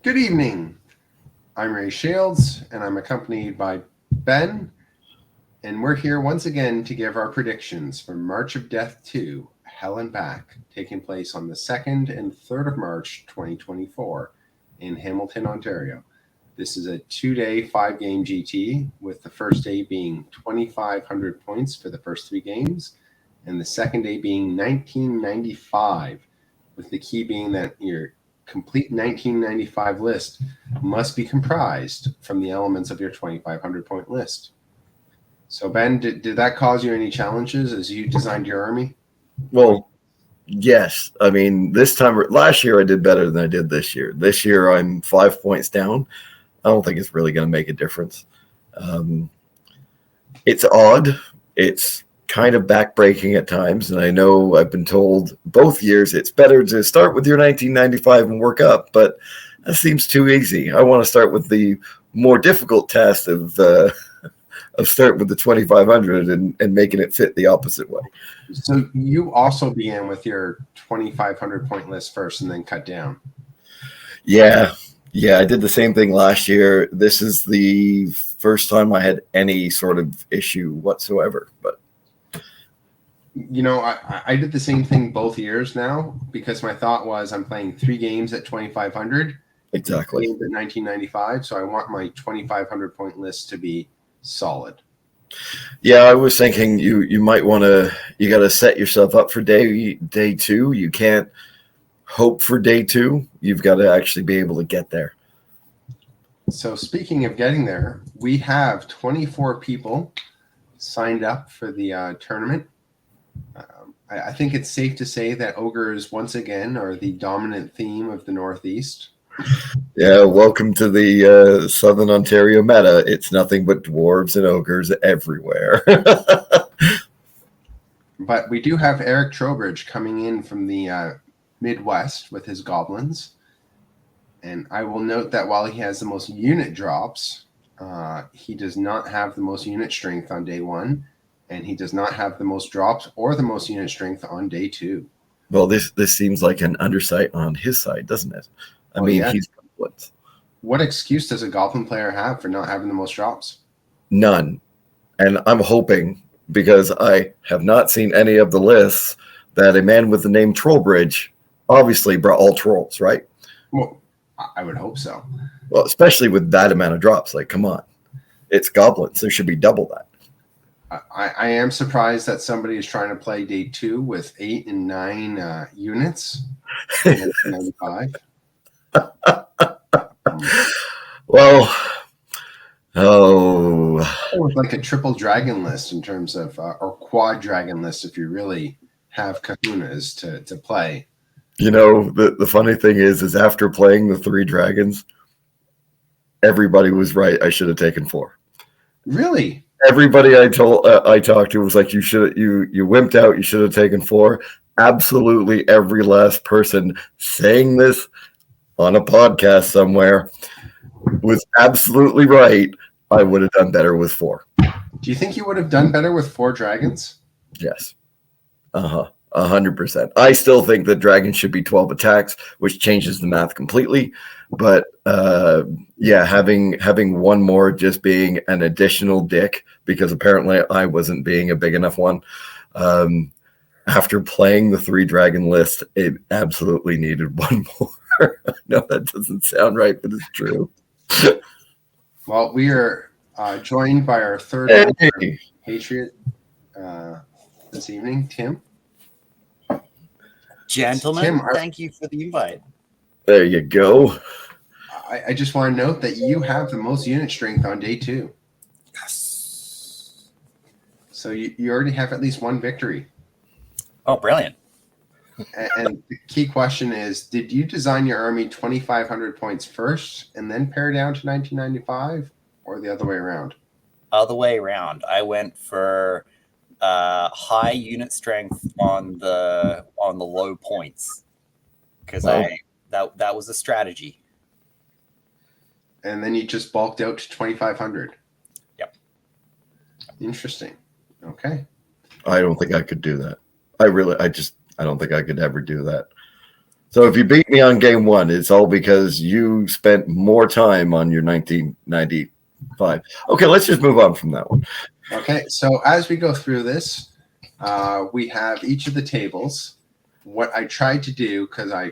Good evening. I'm Ray Shields, and I'm accompanied by Ben, and we're here once again to give our predictions for March of Death 2, Hell and Back, taking place on the 2nd and 3rd of March 2024 in Hamilton, Ontario. This is a 2-day, 5-game GT, with the first day being 2,500 points for the first 3 games, and the second day being 1995, with the key being that your complete 1995 list must be comprised from the elements of your 2,500 point list. So Ben, did that cause you any challenges as you designed your army? Well, yes. I mean, last year I did better than I did this year. This year I'm 5 points down. I don't think it's really going to make a difference. It's odd. It's kind of backbreaking at times, and I know I've been told both years it's better to start with your 1995 and work up, but that seems too easy. I want to start with the more difficult task of start with the 2,500 and making it fit the opposite way. So you also began with your 2,500 point list first and then cut down. Yeah, I did the same thing last year. This is the first time I had any sort of issue whatsoever, but you know, I did the same thing both years now, because my thought was I'm playing 3 games at 2,500. Exactly. 3 games at 1995, so I want my 2,500 point list to be solid. Yeah, I was thinking you might want to, you got to set yourself up for day 2. You can't hope for day 2. You've got to actually be able to get there. So speaking of getting there, we have 24 people signed up for the tournament. I think it's safe to say that ogres once again are the dominant theme of the Northeast. Yeah, welcome to the Southern Ontario meta. It's nothing but dwarves and ogres everywhere. But we do have Eric Trowbridge coming in from the Midwest with his goblins. And I will note that while he has the most unit drops, he does not have the most unit strength on day 1. And he does not have the most drops or the most unit strength on day 2. Well, this seems like an undersight on his side, doesn't it? I mean, yeah. He's goblins. What excuse does a goblin player have for not having the most drops? None. And I'm hoping, because I have not seen any of the lists, that a man with the name Trollbridge obviously brought all trolls, right? Well, I would hope so. Well, especially with that amount of drops. Like, come on. It's goblins. There should be double that. I am surprised that somebody is trying to play day 2 with 8 and 9 units. 95. Well, like a triple dragon list in terms of, or quad dragon list if you really have kahunas to play. You know, the funny thing is after playing the 3 dragons, everybody was right. I should have taken 4. Really? Everybody I talked to was like, you wimped out. You should have taken 4. Absolutely every last person saying this on a podcast somewhere was absolutely right. I would have done better with 4. Do you think you would have done better with 4 dragons? Yes. 100%. I still think that dragons should be 12 attacks, which changes the math completely. But yeah, having one more just being an additional dick, because apparently I wasn't being a big enough one. After playing the 3 dragon list, it absolutely needed one more. No, that doesn't sound right, but it's true. Well, we are joined by our third patriot this evening, Tim. Gentlemen, Tim, thank you for the invite. There you go. I just want to note that you have the most unit strength on day 2. Yes. So you already have at least 1 victory. Oh, brilliant. And the key question is, did you design your army 2,500 points first and then pare down to 1995, or the other way around? Other way around. I went for high unit strength on the low points, because that was a strategy. And then you just bulked out to 2,500. Yep. Interesting. Okay. I don't think I could do that. I don't think I could ever do that. So if you beat me on game one, it's all because you spent more time on your 1995. Okay, let's just move on from that one. Okay, so as we go through this, we have each of the tables. What I tried to do, because I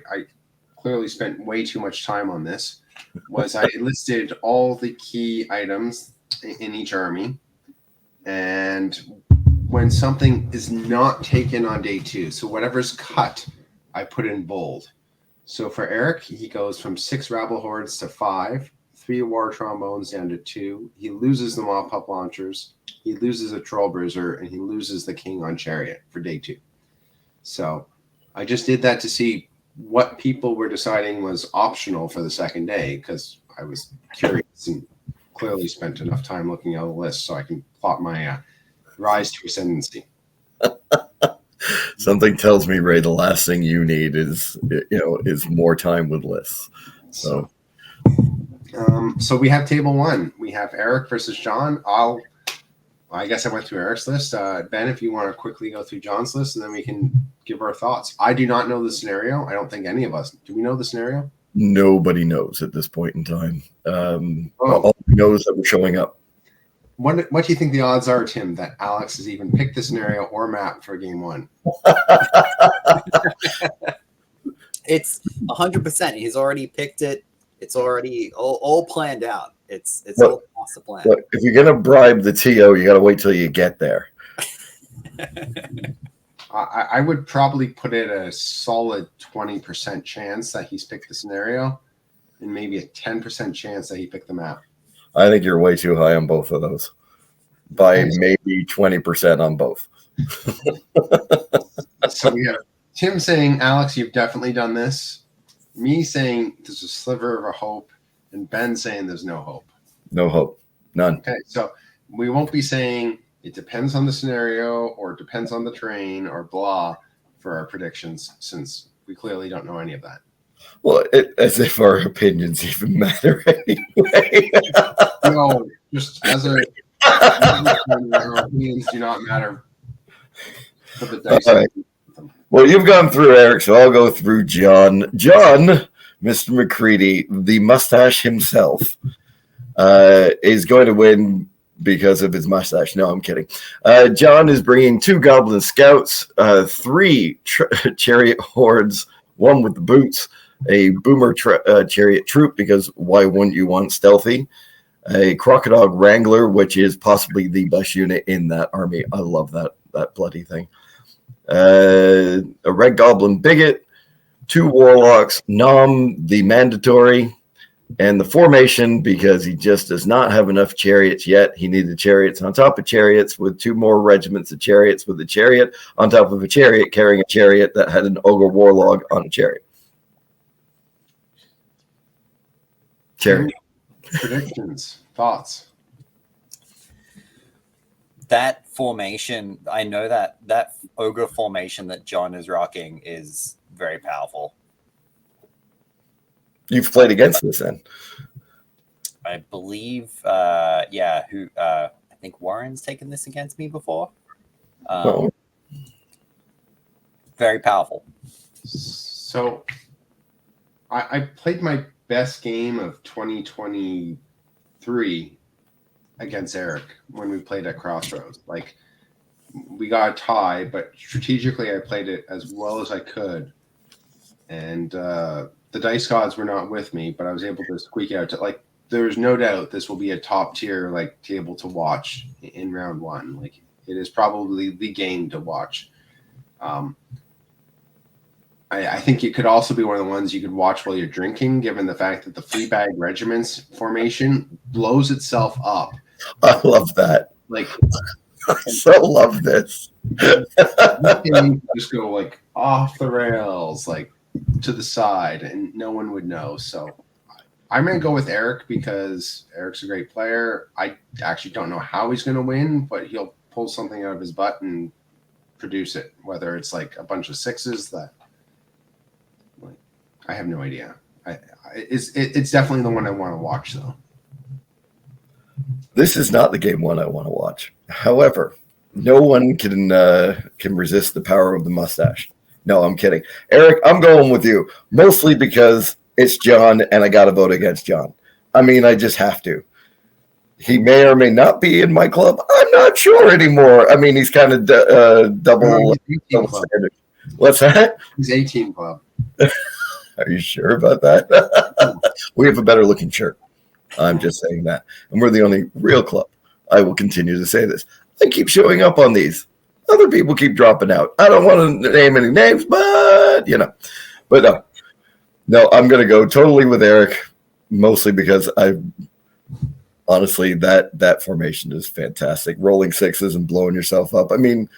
clearly spent way too much time on this, was I listed all the key items in each army. And when something is not taken on day 2, so whatever's cut, I put in bold. So for Eric, he goes from 6 rabble hordes to 5, 3 war trombones down to 2. He loses the mob pup launchers. He loses a troll bruiser, and he loses the king on chariot for day 2. So I just did that to see what people were deciding was optional for the second day, because I was curious and clearly spent enough time looking at the list so I can plot my rise to ascendancy. Something tells me, Ray, the last thing you need is more time with lists. So we have table 1. We have Eric versus John. I guess I went through Eric's list. Ben, if you want to quickly go through John's list, and then we can give our thoughts. I do not know the scenario. I don't think any of us. Do we know the scenario? Nobody knows at this point in time. All we know is that we're showing up. What do you think the odds are, Tim, that Alex has even picked the scenario or map for game 1? It's 100%. He's already picked it. It's already all planned out. It's all master plan. Look, if you're gonna bribe the TO, you got to wait till you get there. I would probably put it a solid 20% chance that he's picked the scenario, and maybe a 10% chance that he picked the map. I think you're way too high on both of those. By maybe 20% on both. So we have Tim saying, Alex, you've definitely done this. Me saying there's a sliver of a hope, and Ben saying there's no hope. No hope. None. Okay, so we won't be saying it depends on the scenario or it depends on the terrain or blah for our predictions, since we clearly don't know any of that. Well, as if our opinions even matter anyway. No, just as our opinions do not matter for the dice. All right. Well, you've gone through Eric, so I'll go through John. John, Mr. McCready, the mustache himself, is going to win because of his mustache. No, I'm kidding. John is bringing 2 goblin scouts, 3 chariot hordes, 1 with the boots, a boomer chariot troop, because why wouldn't you want stealthy? A crocodile wrangler, which is possibly the best unit in that army. I love that bloody thing. A red goblin bigot, 2 warlocks, Nom, the mandatory, and the formation, because he just does not have enough chariots yet. He needed chariots on top of chariots with 2 more regiments of chariots with a chariot on top of a chariot carrying a chariot that had an ogre warlord on a chariot. Predictions, thoughts. That formation, I know that ogre formation that John is rocking is very powerful. You've played against this then? I believe, I think Warren's taken this against me before. Very powerful. So I played my best game of 2023 against Eric when we played at Crossroads. Like, we got a tie, but strategically I played it as well as I could. And the dice gods were not with me, but I was able to squeak out to, like, there's no doubt this will be a top tier like table to watch in round 1. Like, it is probably the game to watch. I think it could also be one of the ones you could watch while you're drinking, given the fact that the Fleabag Regiments formation blows itself up. I love that. Like, I so love this. You can just go like off the rails, like to the side, and no one would know. So I'm going to go with Eric because Eric's a great player. I actually don't know how he's going to win, but he'll pull something out of his butt and produce it, whether it's like a bunch of 6s that I have no idea. It's definitely the one I want to watch, though. This is not the game 1 I want to watch. However, no one can resist the power of the mustache. No, I'm kidding. Eric, I'm going with you, mostly because it's John and I got to vote against John. I mean, I just have to. He may or may not be in my club. I'm not sure anymore. I mean, he's kind of double standard. What's that? He's 18 club. Are you sure about that? We have a better looking shirt. I'm just saying that. And we're the only real club. I will continue to say this. I keep showing up on these. Other people keep dropping out. I don't want to name any names, but But no, I'm going to go totally with Eric, mostly because honestly, that formation is fantastic. Rolling sixes and blowing yourself up. I mean,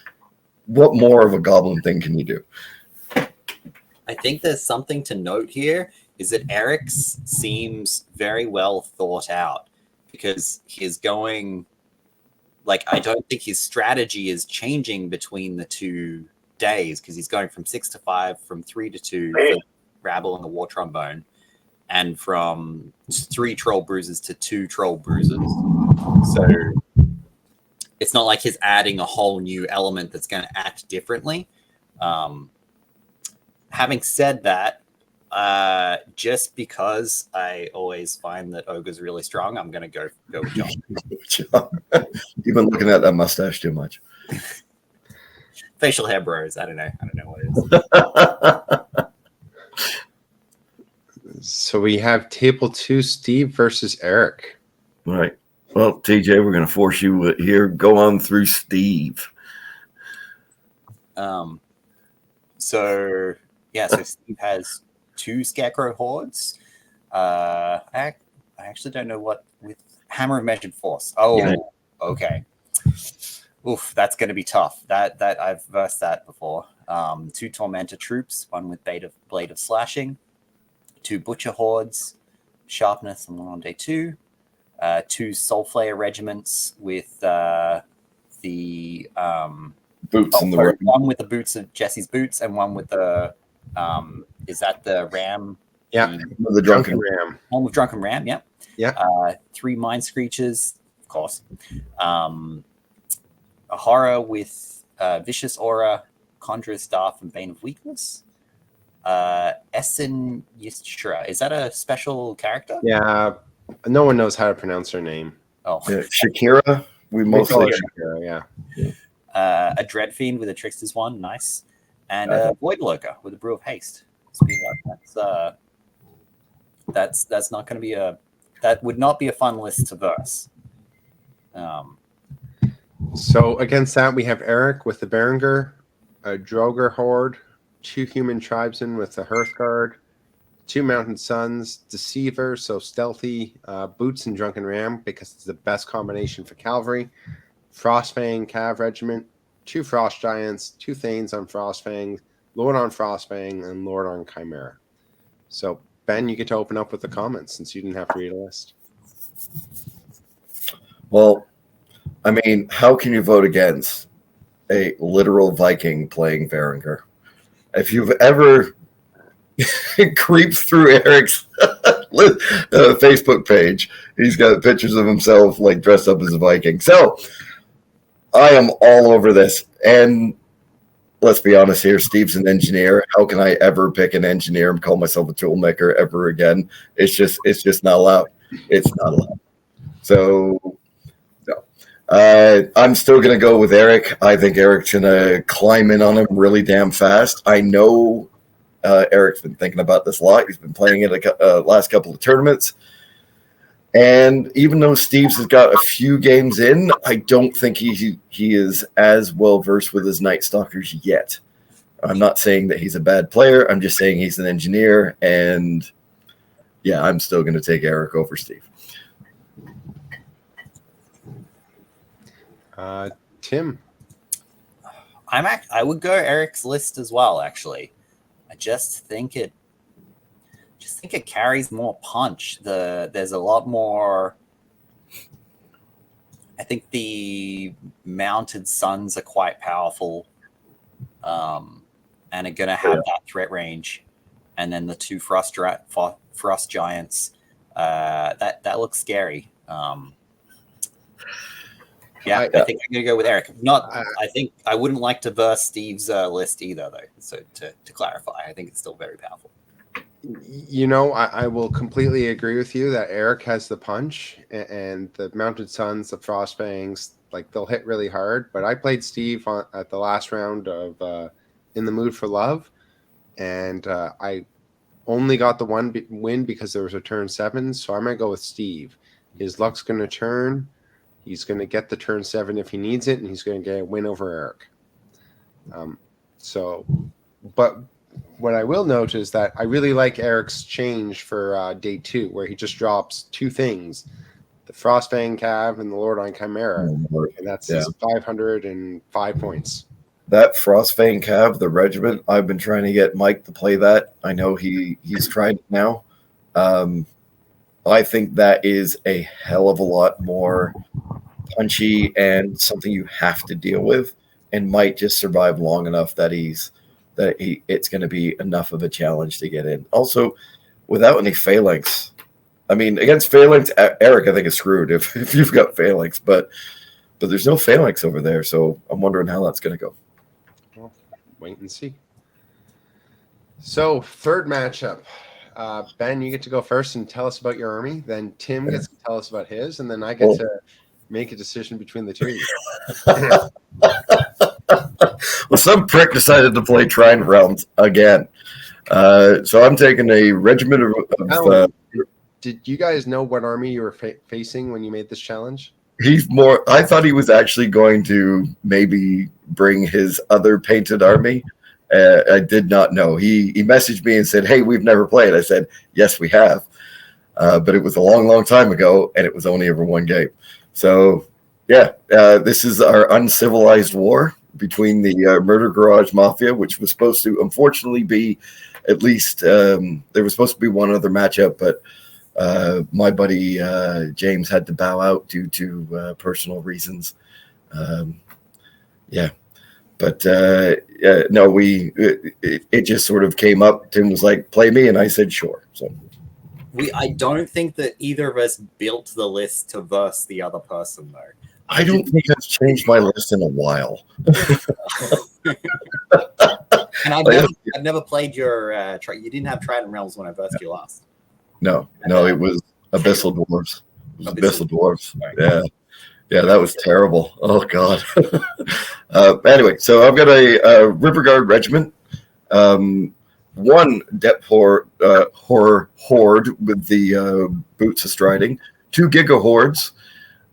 what more of a goblin thing can you do? I think there's something to note here is that Eric's seems very well thought out because he's going I don't think his strategy is changing between the 2 days because he's going from 6 to 5, from 3 to 2 for Rabble and the War Trombone, and from 3 Troll Bruises to 2 Troll Bruises. So it's not like he's adding a whole new element that's going to act differently. Having said that, just because I always find that Ogre's really strong, I'm going to go with John. You've been looking at that mustache too much. Facial hair bros. I don't know what it is. So we have table 2, Steve versus Eric. All right. Well, TJ, we're going to force you here. Go on through Steve. So Steve has 2 Scarecrow Hordes. I actually don't know what with Hammer of Measured Force. Oh, yeah. Okay. Oof, that's going to be tough. That I've versed that before. 2 Tormentor Troops, 1 with Blade of Slashing, 2 Butcher Hordes, Sharpness, and 1 on day 2. 2 Soulflayer Regiments with the boots in the 1 with the boots of Jesse's boots, and 1 with the is that the Ram? Yeah, the Drunken Ram. 1 with Drunken Ram. Yep. Yeah. 3 Mind Screeches, of course. A Horror with Vicious Aura, Conjurer's Staff, and Bane of Weakness. Essen Yistra. Is that a special character? Yeah. No one knows how to pronounce her name. Oh, yeah, Shakira. We mostly Shakira. Yeah. A Dread Fiend with a Trickster's Wand, nice, and a Void Lurker with a Brew of Haste. That's not going to be that would not be a fun list to verse. So against that, we have Eric with the Berenger, a Droger Horde, 2 Human Tribesmen with the Hearthguard, 2 Mountain Suns, Deceiver, so stealthy, Boots and Drunken Ram because it's the best combination for Cavalry, Frostfang Cav Regiment, 2 Frost Giants, 2 Thanes on Frostfang, Lord on Frostfang, and Lord on Chimera. So Ben, you get to open up with the comments since you didn't have to read a list. Well, I mean, how can you vote against a literal Viking playing Berenger? If you've ever creeped through Eric's Facebook page, he's got pictures of himself dressed up as a Viking. So I am all over this. And let's be honest here, Steve's an engineer. How can I ever pick an engineer and call myself a toolmaker ever again? It's just not allowed. It's not allowed. So I'm still going to go with Eric. I think Eric's going to climb in on him really damn fast. I know Eric's been thinking about this a lot. He's been playing it last couple of tournaments. And even though Steve's has got a few games in, I don't think he is as well-versed with his Night Stalkers yet. I'm not saying that he's a bad player. I'm just saying he's an engineer. And, yeah, I'm still going to take Eric over Steve. Tim. I would go Eric's list as well, actually. I just think it carries more punch. There's a lot more. I think the mounted suns are quite powerful, and are going to have that threat range. And then the 2 frost giants, that looks scary. Yeah, I think I'm gonna go with Eric. I think I wouldn't like to verse Steve's list either, though. So to clarify, I think it's still very powerful. You know, I will completely agree with you that Eric has the punch, and the Mounted Suns, the Frostfangs, like they'll hit really hard. But I played Steve at the last round of In the Mood for Love, and I only got the one win because there was a turn 7. So I'm gonna go with Steve. His luck's gonna turn. He's gonna get the turn 7 if he needs it, and he's gonna get a win over Eric. But what I will note is that I really like Eric's change for day 2, where he just drops 2 things: the Frostfang Cav and the Lordine Chimera, and that's his 505 points. That Frostfang Cav, the regiment, I've been trying to get Mike to play that. I know he's tried it now. I think that is a hell of a lot more punchy and something you have to deal with, and might just survive long enough that it's going to be enough of a challenge to get in. Also, without any phalanx. I mean, against phalanx, Eric, I think, is screwed if you've got phalanx, but there's no phalanx over there, so I'm wondering how that's going to go. Well, wait and see. So, third matchup. Ben, you get to go first and tell us about your army. Then Tim gets to tell us about his, and then I get to make a decision between the two of you. Well, some prick decided to play Trident Realms again. So I'm taking a regiment of did you guys know what army you were facing when you made this challenge? I thought he was actually going to maybe bring his other painted army. I did not know. He messaged me and said, "Hey, we've never played." I said, "Yes, we have." But it was a long, long time ago, and it was only ever one game. So, yeah, this is our uncivilized war between the Murder Garage Mafia, which was supposed to, unfortunately, be at least there was supposed to be one other matchup, but my buddy James had to bow out due to personal reasons. Yeah. But no, it just sort of came up. Tim was like, "Play me," and I said, "Sure." So I don't think that either of us built the list to verse the other person, though. I don't think I've changed my list in a while. And I've never played your. You didn't have Trident Realms when I versed you last. No, it was Abyssal Dwarves. Abyssal Dwarves. Yeah, that was terrible. Oh God. Anyway, so I've got a River Guard regiment, one Depth Horde with the Boots of Striding, 2 Giga Hordes,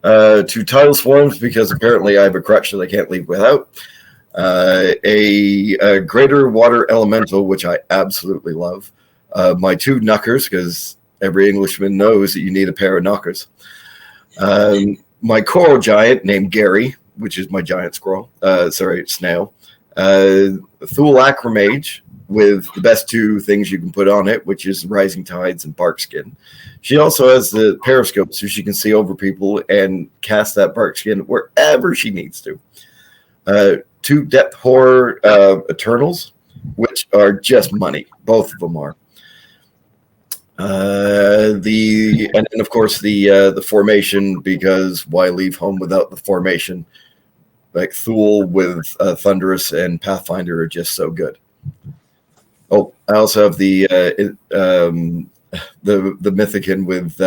2 Tidal Swarms because apparently I have a crutch that I can't leave without, a Greater Water Elemental, which I absolutely love, my 2 Knuckers because every Englishman knows that you need a pair of Knuckers. My Coral Giant named Gary, which is my giant snail. Thule Acromage with the best 2 things you can put on it, which is Rising Tides and Bark Skin. She also has the periscope so she can see over people and cast that Bark Skin wherever she needs to. 2 Depth Horror Eternals, which are just money. Both of them are. And then of course the formation, because why leave home without the formation? Like Thule with Thunderous and Pathfinder are just so good. Oh, I also have the Mythican with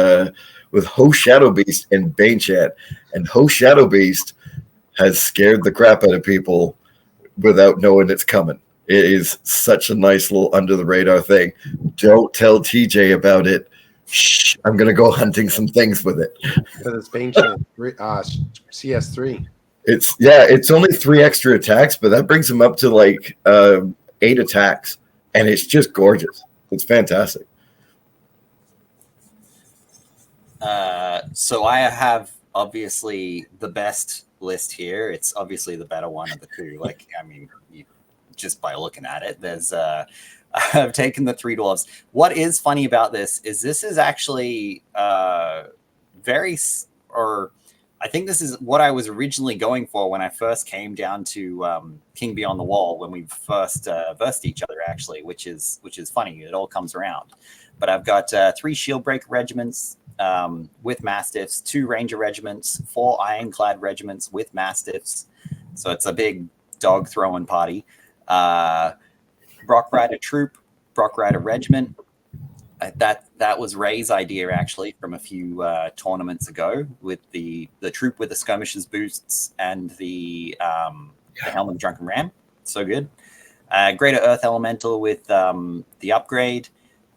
Host Shadow Beast and Banechant, and Host Shadow Beast has scared the crap out of people without knowing it's coming. It is such a nice little under the radar thing. Don't tell TJ about it. Shh, I'm gonna go hunting some things with it. Because it's Banechant CS3. It's only 3 extra attacks, but that brings him up to like 8 attacks, and it's just gorgeous. It's fantastic. So I have obviously the best list here. It's obviously the better one of the 2. Like, I mean, just by looking at it, there's I've taken the 3 dwarves. What is funny about this is actually I think this is what I was originally going for when I first came down to King Beyond the Wall, when we first versed each other, actually, which is funny. It all comes around. But I've got 3 Shieldbreaker regiments, with mastiffs, 2 ranger regiments, 4 ironclad regiments with mastiffs. So it's a big dog throwing party. Brock Rider troop, Brock Rider regiment. That was Ray's idea actually from a few tournaments ago, with the troop with the skirmishers boosts and the helmet of drunken ram. So good. Greater earth elemental with the upgrade,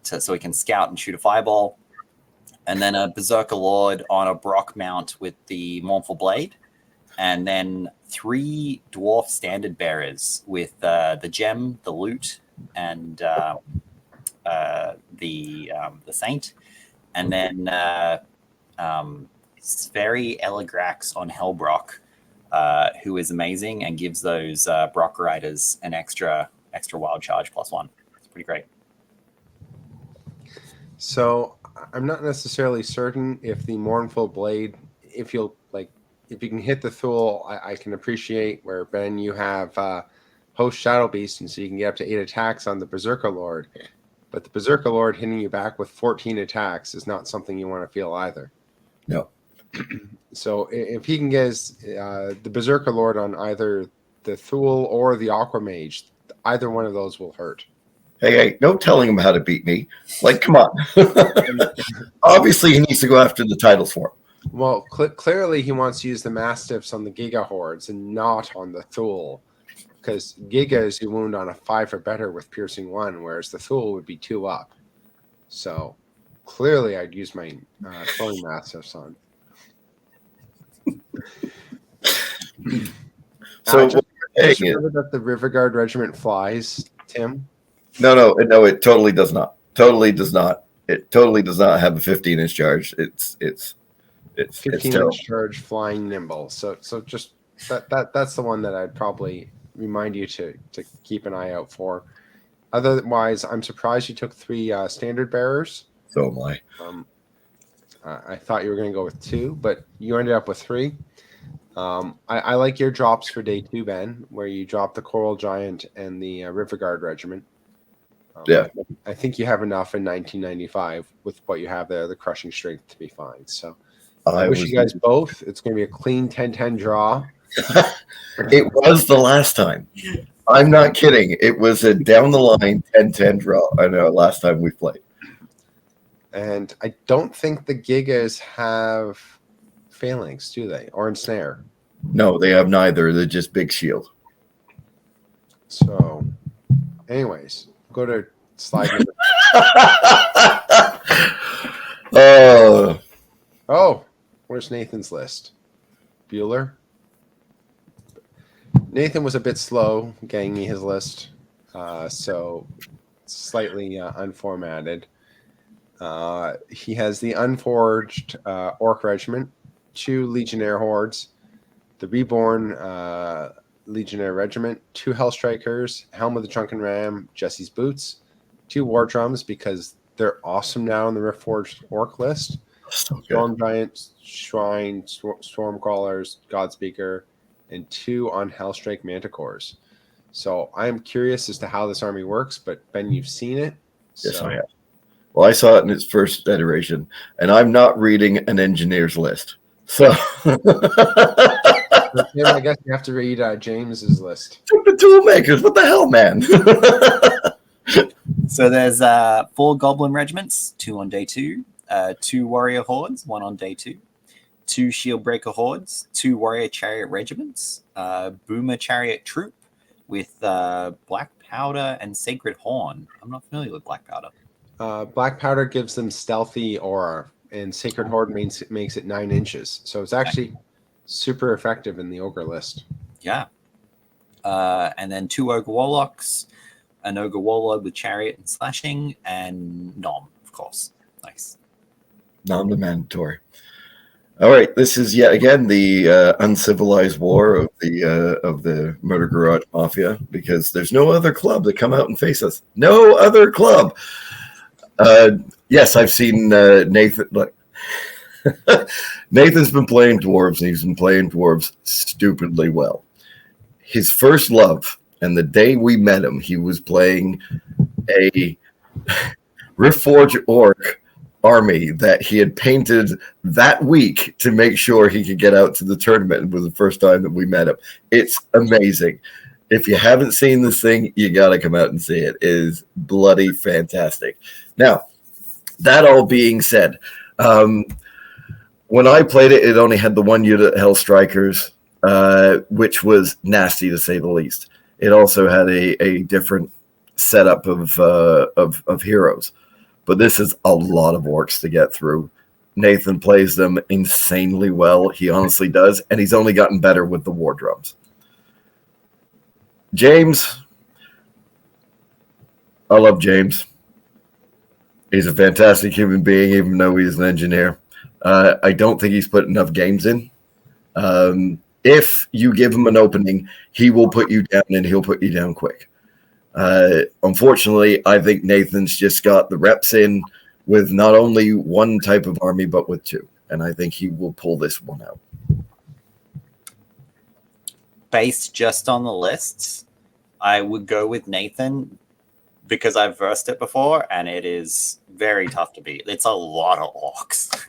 so he can scout and shoot a fireball. And then a berserker lord on a Brock mount with the mournful blade. And then 3 dwarf standard bearers with the gem, the loot, and the saint. And then Sverry Eligrax on Hellbrock, who is amazing and gives those Brock riders an extra wild charge +1. It's pretty great. So I'm not necessarily certain if the mournful blade, if you can hit the Thule, I can appreciate. Where Ben, you have host Shadow Beast, and so you can get up to 8 attacks on the Berserker Lord. But the Berserker Lord hitting you back with 14 attacks is not something you want to feel either. No. So if he can get the Berserker Lord on either the Thule or the Aquamage, either one of those will hurt. Hey, no telling him how to beat me. Like, come on. Obviously, he needs to go after the titles for him. Well, clearly he wants to use the Mastiffs on the Giga Hordes and not on the Thule, because Giga is you wound on a 5 or better with Piercing 1, whereas the Thule would be 2 up. So clearly I'd use my throwing Mastiffs on. So just remember that the Riverguard Regiment flies, Tim. No, it totally does not. Totally does not. It totally does not have a 15-inch charge. It's 15-inch charge, flying nimble. So just that's the one that I'd probably remind you to keep an eye out for. Otherwise, I'm surprised you took 3 standard bearers. So am I. I thought you were going to go with 2, but you ended up with 3. I like your drops for day 2, Ben, where you drop the Coral Giant and the Riverguard Regiment. Yeah. I think you have enough in 1995 with what you have there, the crushing strength, to be fine. So I wish you guys both. It's going to be a clean 10-10 draw. It was the last time. I'm not kidding. It was a down the line 10-10 draw. I know, last time we played. And I don't think the Gigas have phalanx, do they? Or ensnare? No, they have neither. They're just big shield. So, anyways, go to slide number. Oh, where's Nathan's list? Bueller? Nathan was a bit slow getting me his list, so slightly unformatted. He has the Unforged Orc Regiment, 2 Legionnaire Hordes, the Reborn Legionnaire Regiment, 2 Hellstrikers, Helm of the Drunken Ram, Jesse's Boots, 2 War Drums because they're awesome now on the Reforged Orc list. So Storm Giants, Shrine, Stormcrawlers, Godspeaker, and 2 on Hellstrike Manticores. So I am curious as to how this army works, but Ben, you've seen it. Yes, I have. Well, I saw it in its first iteration, and I'm not reading an engineer's list. So Tim, I guess you have to read James's list. The Toolmakers, what the hell, man? So there's 4 Goblin regiments, 2 on day 2, 2 Warrior Hordes, 1 on day 2, 2 Shield Breaker Hordes, 2 Warrior Chariot regiments, Boomer Chariot Troop with Black Powder and Sacred Horn. I'm not familiar with Black Powder. Black Powder gives them stealthy aura, and Sacred Horde makes it 9 inches. So it's actually super effective in the Ogre list. Yeah. And then 2 Ogre Warlocks, an Ogre Warlord with Chariot and Slashing, and Nom, of course. Nice. Nom the mandatory. All right, this is yet again the uncivilized war of the Murder Garage Mafia, because there's no other club that come out and face us. No other club. Yes, I've seen Nathan. Nathan's been playing dwarves, and he's been playing dwarves stupidly well. His first love, and the day we met him, he was playing a Riftforge Orc army that he had painted that week to make sure he could get out to the tournament. It was the first time that we met him. It's amazing. If you haven't seen this thing, you got to come out and see it. It is bloody fantastic. Now, that all being said, when I played it, it only had the one unit Hell Strikers, which was nasty to say the least. It also had a different setup of heroes. But this is a lot of orcs to get through. Nathan plays them insanely well. He honestly does. And he's only gotten better with the war drums. James. I love James. He's a fantastic human being, even though he's an engineer. I don't think he's put enough games in. If you give him an opening, he will put you down, and he'll put you down quick. Unfortunately, I think Nathan's just got the reps in with not only one type of army, but with two. And I think he will pull this one out. Based just on the lists, I would go with Nathan because I've versed it before, and it is very tough to beat. It's a lot of orcs.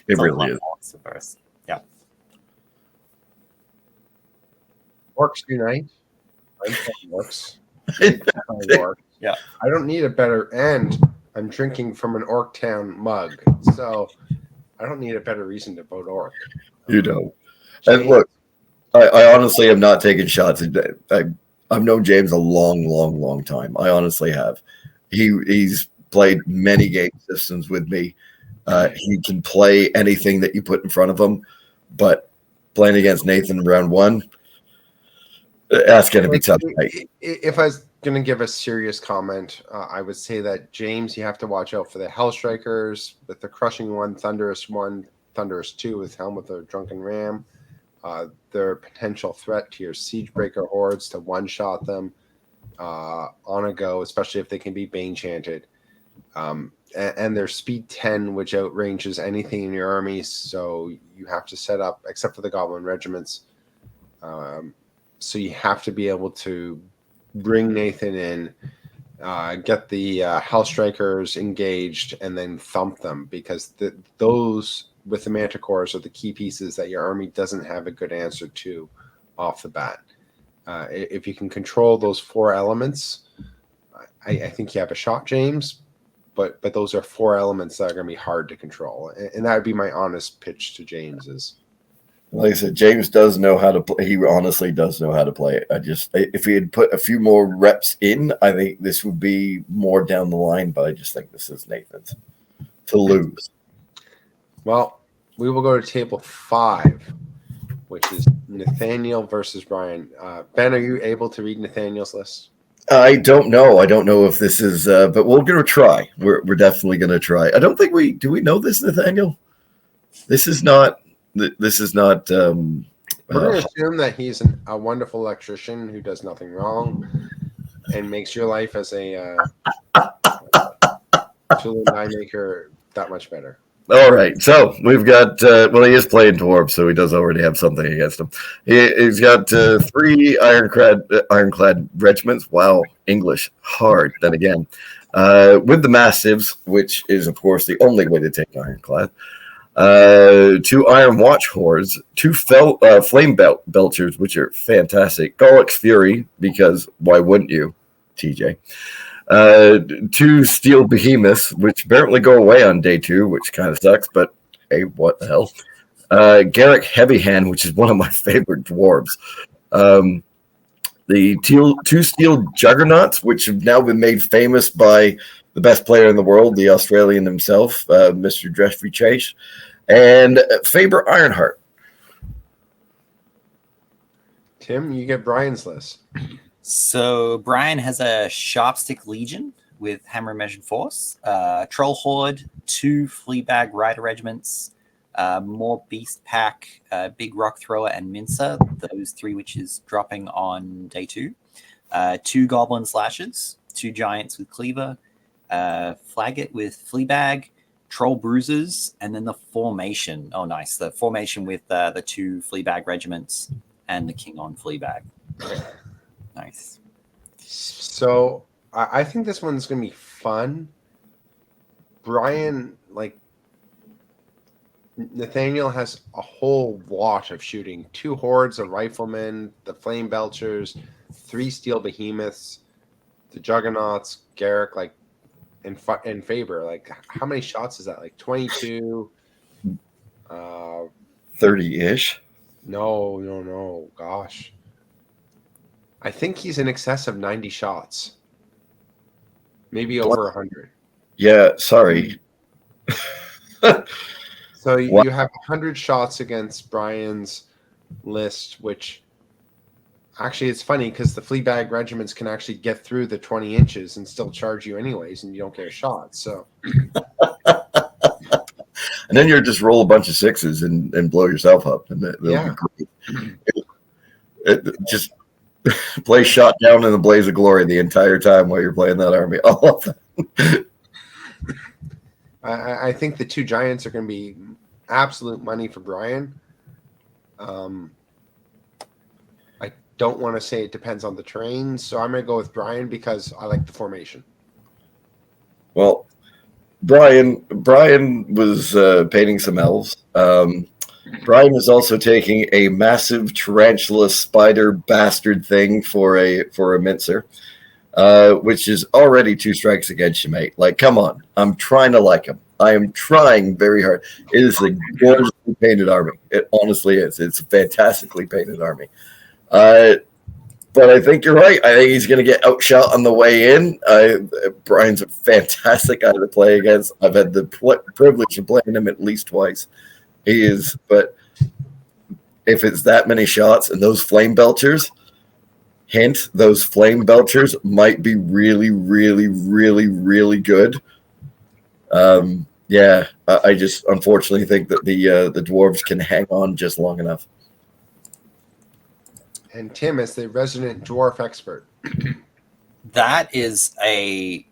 It really is. Orcs to verse. Yeah. Orcs unite. I'm playing orcs. Yeah. I don't need a better, and I'm drinking from an Orc Town mug, so I don't need a better reason to vote Orc. You don't. And look, I honestly am not taking shots. I've known James a long time. I honestly have. He's played many game systems with me. He can play anything that you put in front of him, but playing against Nathan in round one, that's going to be tough. If I was going to give a serious comment, I would say that, James, you have to watch out for the Hell Strikers with the Crushing 1, Thunderous 2 with Helmet of the Drunken Ram. They're a potential threat to your Siegebreaker hordes to one-shot them on a go, especially if they can be Bane chanted. And they're speed 10, which outranges anything in your armies, so you have to set up, except for the Goblin regiments, so you have to be able to bring Nathan in, get the Hell Strikers engaged, and then thump them, because those with the Manticores are the key pieces that your army doesn't have a good answer to off the bat. If you can control those four elements, I think you have a shot, James. But those are four elements that are going to be hard to control, and that would be my honest pitch to James. Is like I said, James does know how to play. He honestly does know how to play it. If he had put a few more reps in, I think this would be more down the line. But I just think this is Nathan's to lose. Well, we will go to table 5, which is Nathaniel versus Brian. Ben, are you able to read Nathaniel's list? I don't know. I don't know if this is, but we're going to try. We're definitely going to try. I don't think do we know this, Nathaniel? This is not. We're going to assume that he's a wonderful electrician who does nothing wrong and makes your life as a tool and die maker that much better. All right. So we've got, he is playing Dwarf, so he does already have something against him. He's got 3 ironclad regiments. Wow. English. Hard. Then again. With the Mastiffs, which is, of course, the only way to take ironclad. 2 Iron Watch hordes, 2 Flame Belchers, which are fantastic. Golik's Fury, because why wouldn't you, TJ? 2 Steel Behemoths, which apparently go away on day 2, which kind of sucks, but hey, what the hell? Garrick Heavy Hand, which is one of my favorite dwarves. The 2 Steel Juggernauts, which have now been made famous by the best player in the world, the Australian himself, Mr. Jeffrey Chase, and Faber Ironheart. Tim, you get Brian's list. So Brian has a Sharpstick Legion with Hammer and Measured Force, Troll Horde, 2 Fleabag Rider Regiments, more Beast Pack, Big Rock Thrower, and Mincer, those 3 witches dropping on day 2, 2 Goblin Slashers, 2 Giants with Cleaver, Flaggett with Fleabag, Troll Bruisers, and then the Formation. Oh, nice. The Formation with the 2 Fleabag Regiments and the King on Fleabag. Nice. So I think this one's going to be fun. Brian like Nathaniel has a whole lot of shooting. 2 hordes of riflemen, the flame belchers, 3 steel behemoths, the juggernauts, Garrick, like in favor. Like how many shots is that? Like 22. 30-ish. No. Gosh. I think he's in excess of 90 shots. Maybe over 100. Yeah, sorry. So Wow. you have 100 shots against Brian's list, which actually it's funny because the Fleabag regiments can actually get through the 20 inches and still charge you anyways, and you don't get a shot. So, and then you just roll a bunch of 6s and blow yourself up, and they'll yeah. be great. Just play shot down in the blaze of glory the entire time while you're playing that army. I love that. I think the 2 giants are going to be absolute money for Brian. I don't want to say it depends on the terrain, so I'm going to go with Brian because I like the formation. Well, Brian was painting some elves. Brian is also taking a massive tarantula spider bastard thing for a mincer, which is already 2 strikes against you, mate. Like, come on. I'm trying to like him. I am trying very hard. It is a gorgeously painted army. It honestly is. It's a fantastically painted army. But I think you're right. I think he's going to get outshot on the way in. Brian's a fantastic guy to play against. I've had the privilege of playing him at least twice. He is, but if it's that many shots and those flame belchers, hint, those flame belchers might be really, really, really, really good. Yeah, I just unfortunately think that the dwarves can hang on just long enough. And Tim is the resident dwarf expert. That is the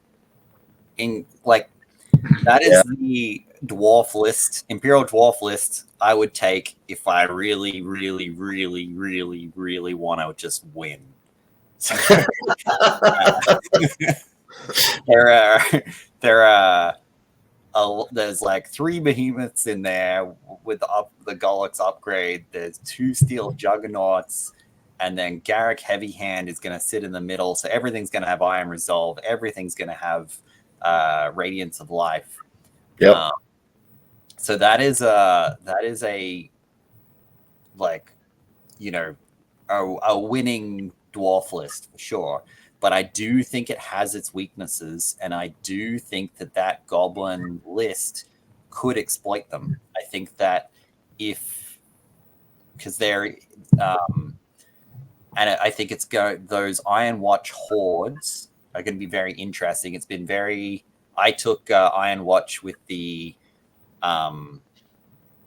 dwarf list, Imperial dwarf list I would take if I really, really, really, really, really want to just win. There's like 3 behemoths in there with the Gollux upgrade. There's 2 steel juggernauts, and then Garrick Heavy Hand is going to sit in the middle. So everything's going to have Iron Resolve. Everything's going to have Radiance of Life. Yep. So that is a like, you know, a winning dwarf list for sure. But I do think it has its weaknesses, and I do think that goblin list could exploit them. I think that because they're and I think those Iron Watch hordes are going to be very interesting. It's been I took Iron Watch with the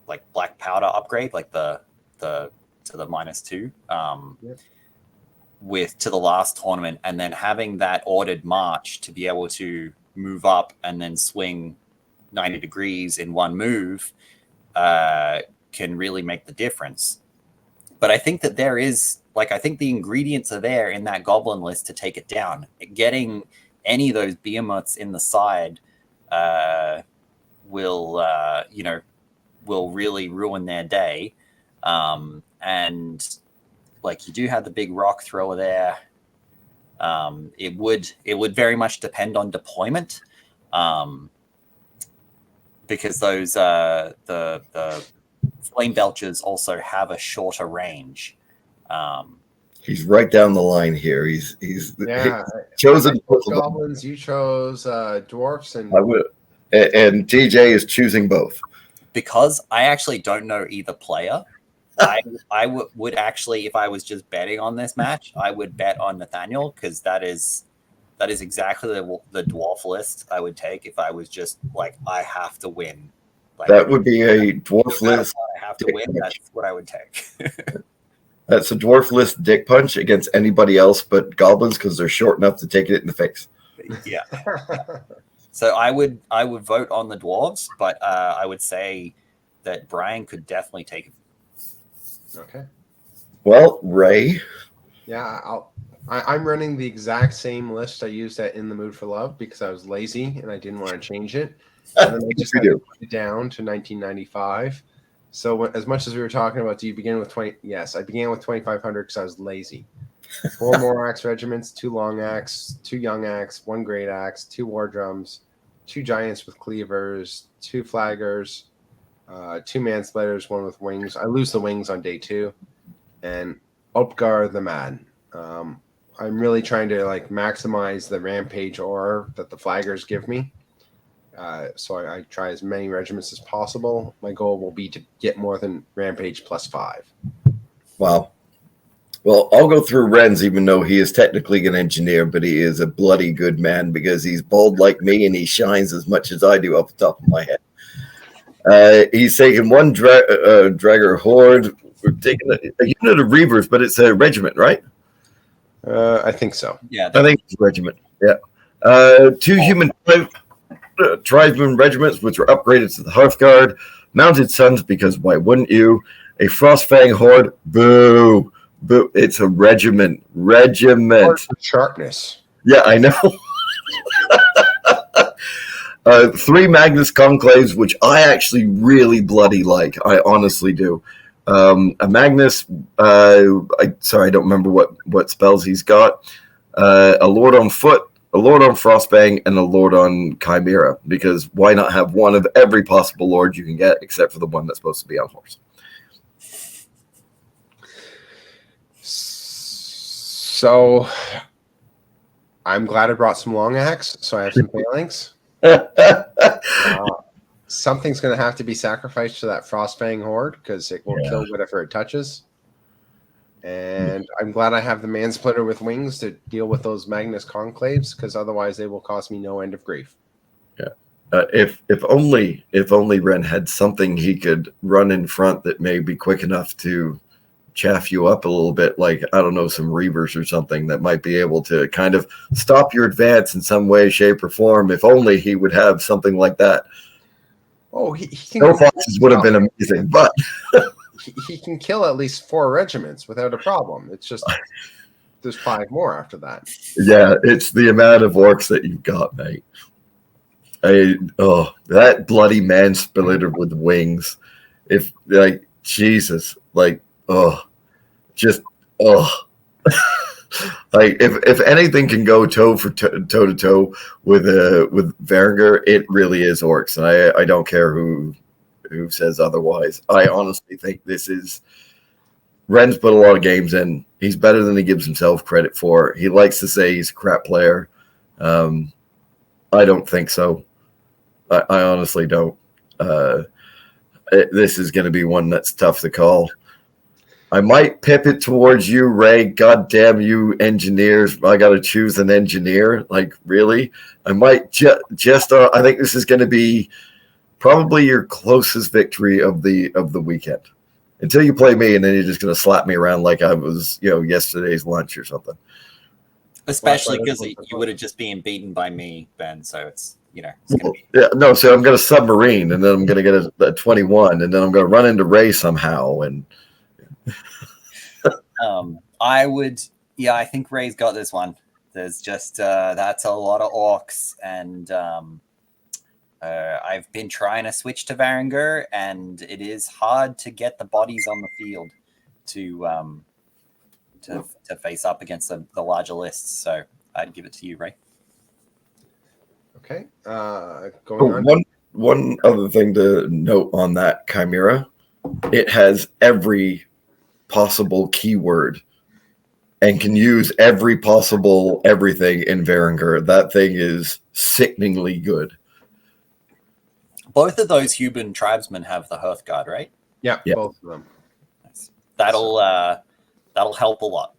like black powder upgrade, like the to the -2 to the last tournament, and then having that ordered march to be able to move up and then swing 90 degrees in one move can really make the difference. But I think that I think the ingredients are there in that goblin list to take it down. Getting any of those behemoths in the side will really ruin their day. And like, you do have the big rock thrower there. It would very much depend on deployment, because those the flame belchers also have a shorter range. He's right down the line here. He's chosen goblins. You chose dwarfs, and I would, and TJ is choosing both because I actually don't know either player. I would actually, if I was just betting on this match, I would bet on Nathaniel, because that is exactly the dwarf list I would take if I was just like, I have to win. Like, that would be a dwarf list. I have to win. That's what I would take. That's a dwarf list dick punch against anybody else but goblins, because they're short enough to take it in the face. Yeah. So I would vote on the dwarves, but I would say that Brian could definitely take it. Okay. Well, Ray. Yeah, I'm running the exact same list I used at In the Mood for Love because I was lazy and I didn't want to change it. And then I just We had to do. put it down to 1995. So as much as we were talking about, do you begin with 20? Yes, I began with 2,500 because I was lazy. 4 more axe regiments, 2 long axe, 2 young axe, 1 great axe, 2 war drums, 2 giants with cleavers, 2 flaggers, 2 manslayers, 1 with wings. I lose the wings on day 2, and Opgar the Mad. I'm really trying to like maximize the rampage aura that the flaggers give me. So I try as many regiments as possible. My goal will be to get more than rampage +5. Wow. Well, I'll go through Ren's, even though he is technically an engineer, but he is a bloody good man because he's bald like me and he shines as much as I do off the top of my head. He's taking 1 Dragger Horde. We're taking a unit of Reavers, but it's a regiment, right? I think so. Yeah, I think it's a regiment. Yeah. 2 human tribesman regiments, which were upgraded to the Hearthguard. Mounted Sons, because why wouldn't you? A Frostfang Horde. Boo. Boo. It's a regiment. Regiment. Sharpness. Yeah, I know. 3 Magnus Conclaves, which I actually really bloody like. I honestly do. A Magnus, I don't remember what spells he's got. A Lord on Foot, a Lord on Frostbang, and a Lord on Chimera, because why not have one of every possible Lord you can get, except for the one that's supposed to be on horse? So I'm glad I brought some long axe, so I have some phalanx. Something's going to have to be sacrificed to that Frostfang Horde because it will kill whatever it touches. And I'm glad I have the Mansplitter with wings to deal with those Magnus Conclaves, because otherwise they will cause me no end of grief. Yeah. If only Ren had something he could run in front that may be quick enough to chaff you up a little bit, like, I don't know, some Reavers or something that might be able to kind of stop your advance in some way, shape, or form. If only he would have something like that. Oh, he can. No Foxes would have been amazing, but he can kill at least 4 regiments without a problem. It's just there's 5 more after that. Yeah, it's the amount of orcs that you've got, mate. That bloody man splitter with wings. If like Jesus, like just like if anything can go toe to toe with Varangur, it really is orcs, and I don't care who says otherwise. I honestly think this is Ren's put a lot of games in. He's better than he gives himself credit for. He likes to say he's a crap player. I don't think so. I honestly don't. This is going to be one that's tough to call. I might pip it towards you, Ray. God damn you, engineers! I got to choose an engineer. Like, really? I might just. I think this is going to be probably your closest victory of the weekend. Until you play me, and then you're just going to slap me around like I was, yesterday's lunch or something. Especially because you would have just been beaten by me, Ben. So it's gonna be... No. So I'm going to submarine, and then I'm going to get a 21, and then I'm going to run into Ray somehow, and. I think Ray's got this one. There's just that's a lot of orcs, and I've been trying to switch to Varangur, and it is hard to get the bodies on the field to face up against the larger lists. So I'd give it to you, Ray. Okay. Going on. One other thing to note on that Chimera, it has every possible keyword and can use every possible everything in Varangur. That thing is sickeningly good. Both of those human tribesmen have the Hearthguard, right? Yeah, both of them. Nice. That'll help a lot.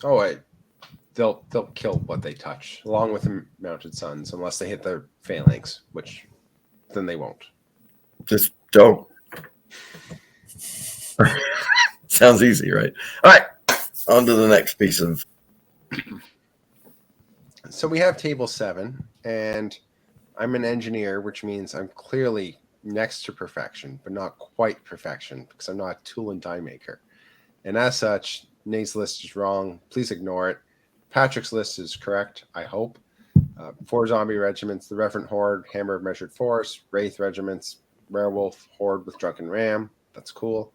Oh, wait. They'll kill what they touch, along with the Mounted Sons, unless they hit their phalanx, which then they won't. Just don't. Sounds easy, right? All right, on to the next piece of. So we have table 7, and I'm an engineer, which means I'm clearly next to perfection, but not quite perfection, because I'm not a tool and die maker. And as such, Nate's list is wrong. Please ignore it. Patrick's list is correct, I hope. 4 zombie regiments, the Reverend Horde, Hammer of Measured Force, Wraith regiments, Werewolf Horde with Drunken Ram. That's cool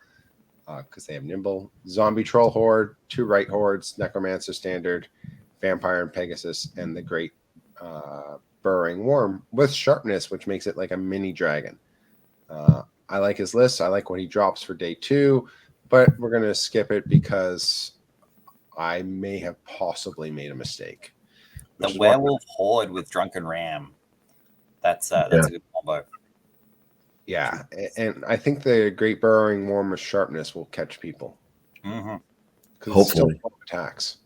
because they have Nimble. Zombie Troll Horde, 2 Right Hordes, Necromancer Standard, Vampire and Pegasus, and the Great Burrowing Worm with Sharpness, which makes it like a mini dragon. I like his list. I like what he drops for day 2, but we're going to skip it because I may have possibly made a mistake. The Werewolf Horde with Drunken Ram. That's a good combo. Yeah, and I think the Great Burrowing Worm with Sharpness will catch people. Mm-hmm. Hopefully. It's still attacks.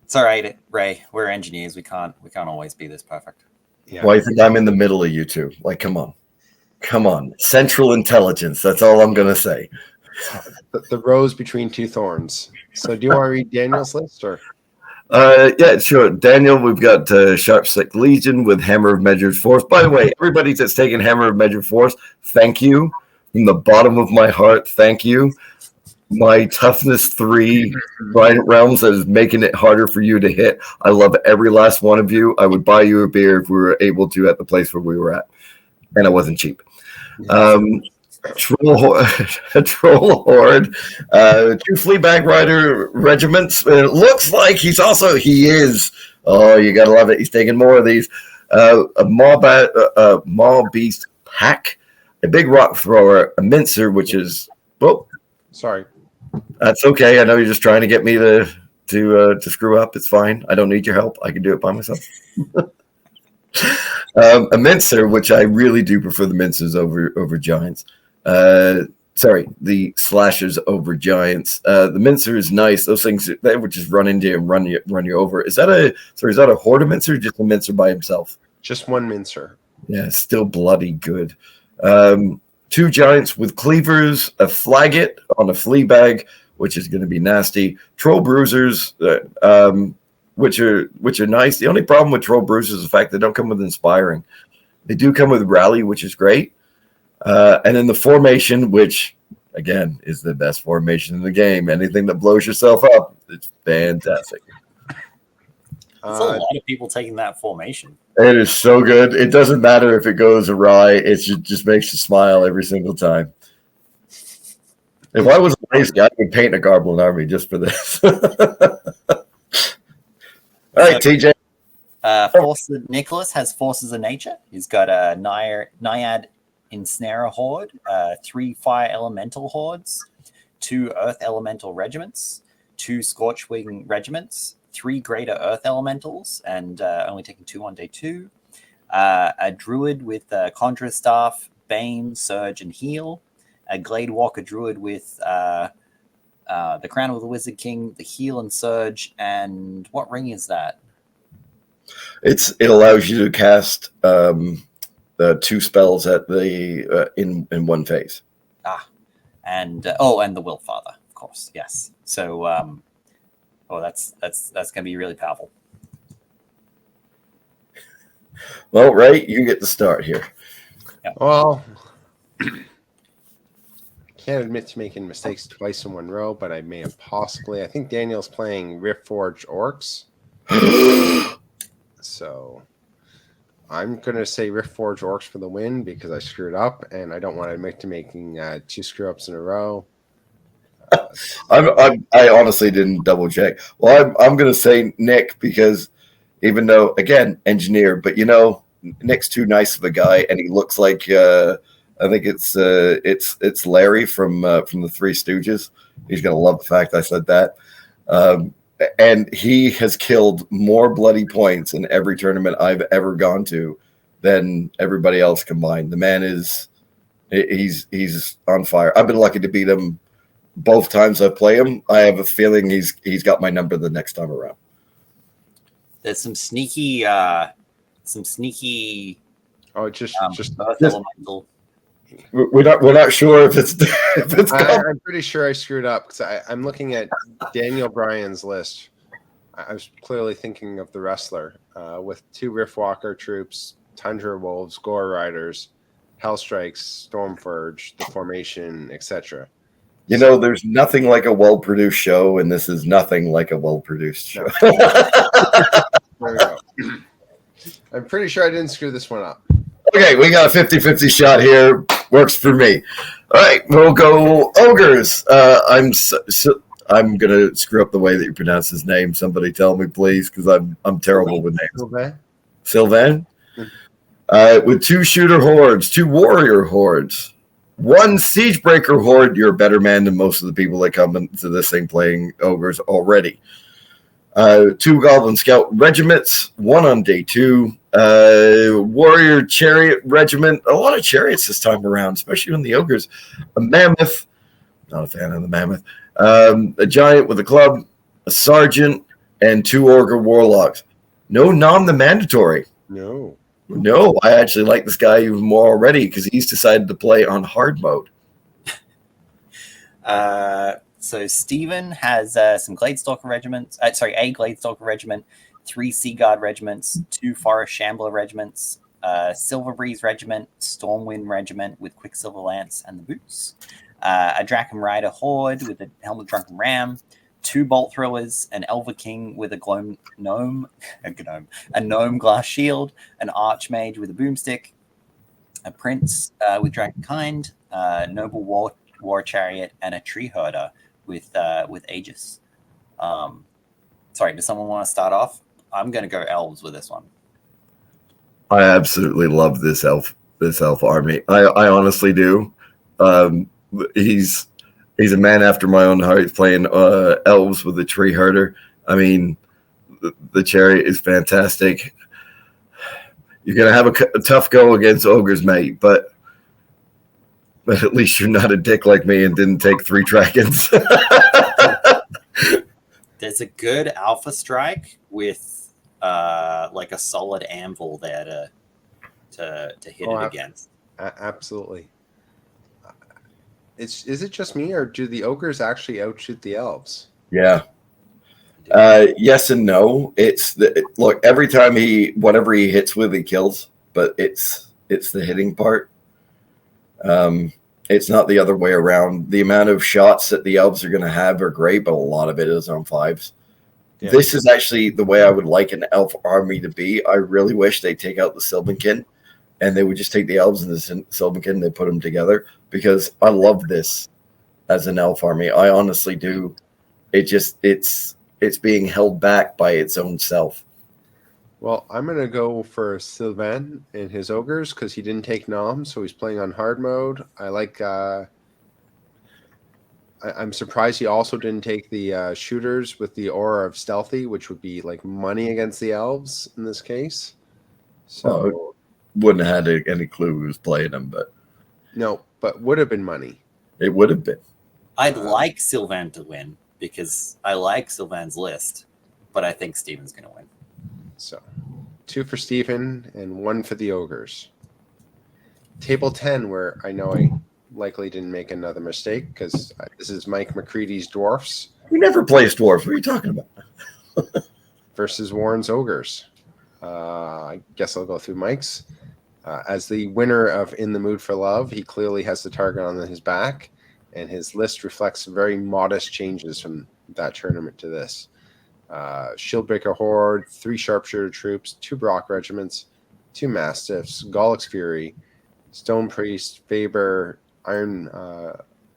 It's all right, Ray. We're engineers. We can't always be this perfect. Yeah. Well, I think I'm in the middle of you two. Like, come on. Central intelligence. That's all I'm gonna say. The rose between 2 thorns. So, do you want to read Daniel's list or? Yeah, sure. Daniel, we've got Sharpstick Legion with Hammer of Measured Force. By the way, everybody that's taken Hammer of Measured Force, thank you. From the bottom of my heart, thank you. My toughness 3 Trident Realms that is making it harder for you to hit. I love every last one of you. I would buy you a beer if we were able to at the place where we were at. And I wasn't cheap. Troll Horde, 2 Fleabag Rider regiments. It looks like he is. Oh, you gotta love it. He's taking more of these. A Maw Beast Pack, a Big Rock Thrower, a Mincer, which is Sorry. That's okay. I know you're just trying to get me to screw up. It's fine. I don't need your help. I can do it by myself. A Mincer, which I really do prefer the Mincers over Giants. Sorry, the Slashers over Giants. The Mincer is nice. Those things they would just run into you and run you over. Is that a Horde of Mincer or just a Mincer by himself? Just 1 Mincer. Yeah, still bloody good. 2 Giants with Cleavers, a Flaget on a Fleabag, which is going to be nasty. Troll Bruisers, which are nice. The only problem with Troll Bruisers is the fact they don't come with Inspiring. They do come with Rally, which is great. And then the Formation, which, again, is the best formation in the game. Anything that blows yourself up, it's fantastic. There's a lot of people taking that formation. It is so good. It doesn't matter if it goes awry. It just makes you smile every single time. If I was a lazy guy, I would paint a Goblin army just for this. All right, TJ. Nicholas has Forces of Nature. He's got a Naiad Ensnarer Horde, 3 Fire Elemental Hordes, 2 Earth Elemental Regiments, 2 Scorchwing Regiments, 3 Greater Earth Elementals, and only taking 2 on day 2. A Druid with Conjurer's Staff, Bane, Surge, and Heal. A Glade Walker Druid with the Crown of the Wizard King, the Heal and Surge, and what ring is that? It allows you to cast 2 spells at the in one phase. And the Willfather, of course. Yes. So that's gonna be really powerful. Well, Ray, you get the start here. Yeah. Well, can't admit to making mistakes twice in one row, but I may have possibly. I think Daniel's playing Riftforged Orcs. So I'm going to say Riftforged Orcs for the win because I screwed up, and I don't want to admit to making 2 screw-ups in a row. I honestly didn't double check. Well, I'm going to say Nick because even though, again, engineer, but Nick's too nice of a guy, and he looks like I think it's Larry from the Three Stooges. He's going to love the fact I said that. And he has killed more bloody points in every tournament I've ever gone to than everybody else combined. The man he's on fire. I've been lucky to beat him both times I play him. I have a feeling he's got my number the next time around. There's some sneaky. Oh, just Earth Elemental. We're not sure if it's. I'm pretty sure I screwed up because I'm looking at Daniel Bryan's list. I was clearly thinking of the wrestler with 2 Riftwalker troops, Tundra Wolves, Gore Riders, Hellstrikes, Stormforge, the formation, etc. You know, there's nothing like a well-produced show, and this is nothing like a well-produced show. There we go. I'm pretty sure I didn't screw this one up. Okay, we got a 50-50 shot here. Works for me. All right, we'll go ogres. I'm gonna screw up the way that you pronounce his name. Somebody tell me, please, because I'm terrible with names. Sylvan. With 2 shooter hordes, 2 warrior hordes, 1 siegebreaker horde. You're a better man than most of the people that come into this thing playing ogres already. 2 goblin scout regiments, 1 on day 2. Warrior chariot regiment, a lot of chariots this time around, especially on the ogres. A mammoth, not a fan of the mammoth. A giant with a club, a sergeant, and 2 ogre warlocks. No nom the mandatory. No, I actually like this guy even more already because he's decided to play on hard mode. So Stephen has some Gladestalker regiments. A Gladestalker regiment, 3 Sea Guard regiments, 2 Forest Shambler regiments, Silver Breeze regiment, Stormwind regiment with Quicksilver Lance and the boots, a Draken Rider horde with a Helmet Drunken Ram, 2 Bolt Throwers, an Elver King with a gnome glass shield, an Archmage with a boomstick, a Prince with Dragonkind, Noble War Chariot, and a Tree Herder with Aegis. Sorry, does someone want to start off? I'm going to go elves with this one. I absolutely love this elf army. I honestly do. He's a man after my own heart. He's playing elves with the Tree Herder. I mean, the chariot is fantastic. You're going to have a tough go against ogres, mate, but at least you're not a dick like me and didn't take 3 dragons. There's a good alpha strike with like a solid anvil there to hit it against. Absolutely. Is it just me, or do the ogres actually outshoot the elves? Yeah. Yes and no. Look, every time whatever he hits with, he kills, but it's the hitting part. It's not the other way around. The amount of shots that the elves are going to have are great, but a lot of it is on 5s. Yeah. This is actually the way I would like an elf army to be. I really wish they'd take out the Sylvankin and they would just take the elves and the Sylvankin and they put them together, because I love this as an elf army. I honestly do. It's being held back by its own self. Well, I'm going to go for Sylvan and his ogres because he didn't take Nom, so he's playing on hard mode. I like... I'm surprised he also didn't take the shooters with the aura of stealthy, which would be like money against the elves in this case. So wouldn't have had any clue who was playing them, but... No, but would have been money. It would have been. I'd like Sylvan to win because I like Sylvan's list, but I think Steven's going to win. So 2 for Stephen and 1 for the ogres. Table 10, where I know I likely didn't make another mistake because this is Mike McCready's dwarfs. He never plays dwarfs. What are you talking about? Versus Warren's ogres. I guess I'll go through Mike's. As the winner of In the Mood for Love, he clearly has the target on his back, and his list reflects very modest changes from that tournament to this. Shieldbreaker Horde, 3 Sharpshooter troops, 2 Brock regiments, 2 Mastiffs, Gallic's Fury, Stone Priest, Faber, Iron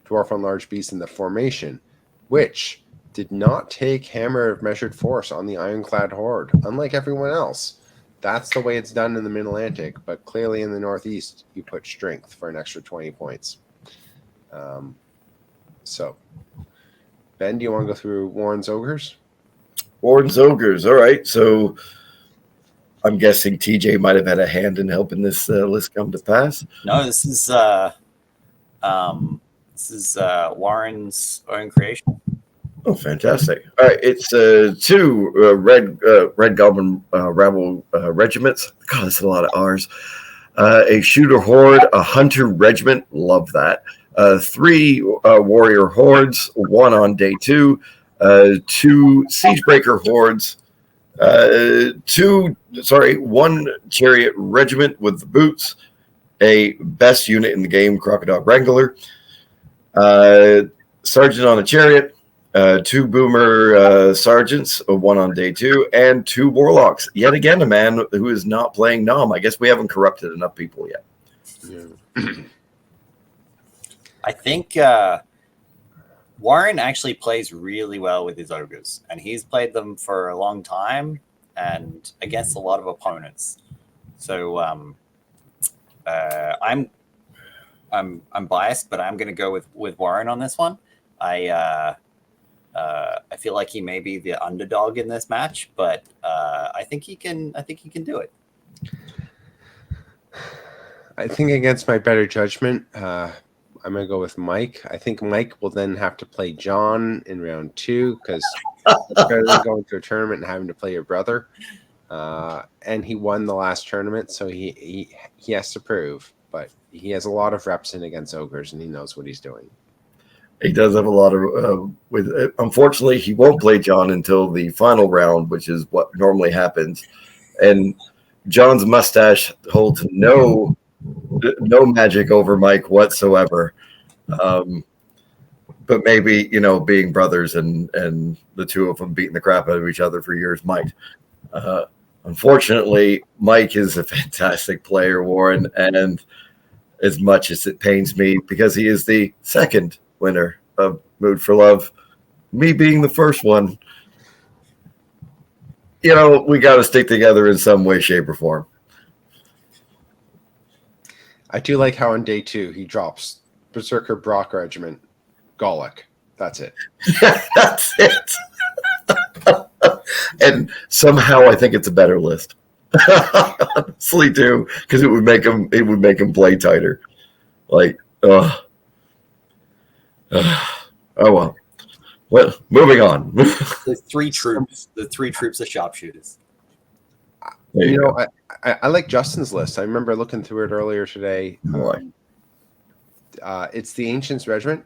Dwarf on Large Beast in the formation, which did not take Hammer of Measured Force on the Ironclad Horde, unlike everyone else. That's the way it's done in the Mid-Atlantic, but clearly in the Northeast, you put Strength for an extra 20 points. So, Ben, do you want to go through Warren's Ogres? Warren's Ogres, all right. So, I'm guessing TJ might have had a hand in helping this list come to pass. No, this is Warren's own creation. Oh, fantastic! All right, it's 2 Red Goblin Rabble regiments. God, that's a lot of R's. A Shooter Horde, a Hunter Regiment. Love that. 3 Warrior Hordes, 1 on day 2. 2 Siegebreaker Hordes. 1 Chariot Regiment with the boots. A best unit in the game, Crocodile Wrangler. sergeant on a chariot, 2 boomer sergeants, 1 on day 2, and 2 warlocks. Yet again, a man who is not playing Nom. I guess we haven't corrupted enough people yet. Yeah. I think Warren actually plays really well with his ogres, and he's played them for a long time and against a lot of opponents. So I'm biased, but I'm going to go with Warren on this one. I feel like he may be the underdog in this match, but I think he can do it. I think against my better judgment, I'm going to go with Mike. I think Mike will then have to play John in round 2 because it's better than going to a tournament and having to play your brother. And he won the last tournament, so he has to prove. But he has a lot of reps in against ogres, and he knows what he's doing. He does have a lot of unfortunately, he won't play John until the final round, which is what normally happens. And John's mustache holds no magic over Mike whatsoever. But maybe, being brothers and the two of them beating the crap out of each other for years might. Unfortunately, Mike is a fantastic player, Warren, and as much as it pains me because he is the second winner of Mood for Love, me being the first one, we got to stick together in some way, shape, or form. I do like how on day 2 he drops Berserker Brock Regiment, Golic. That's it. That's it. And somehow I think it's a better list. Honestly, too, because it would make him play tighter. Oh well. Well, moving on. The three troops of sharpshooters. I like Justin's list. I remember looking through it earlier today. It's the Ancients Regiment,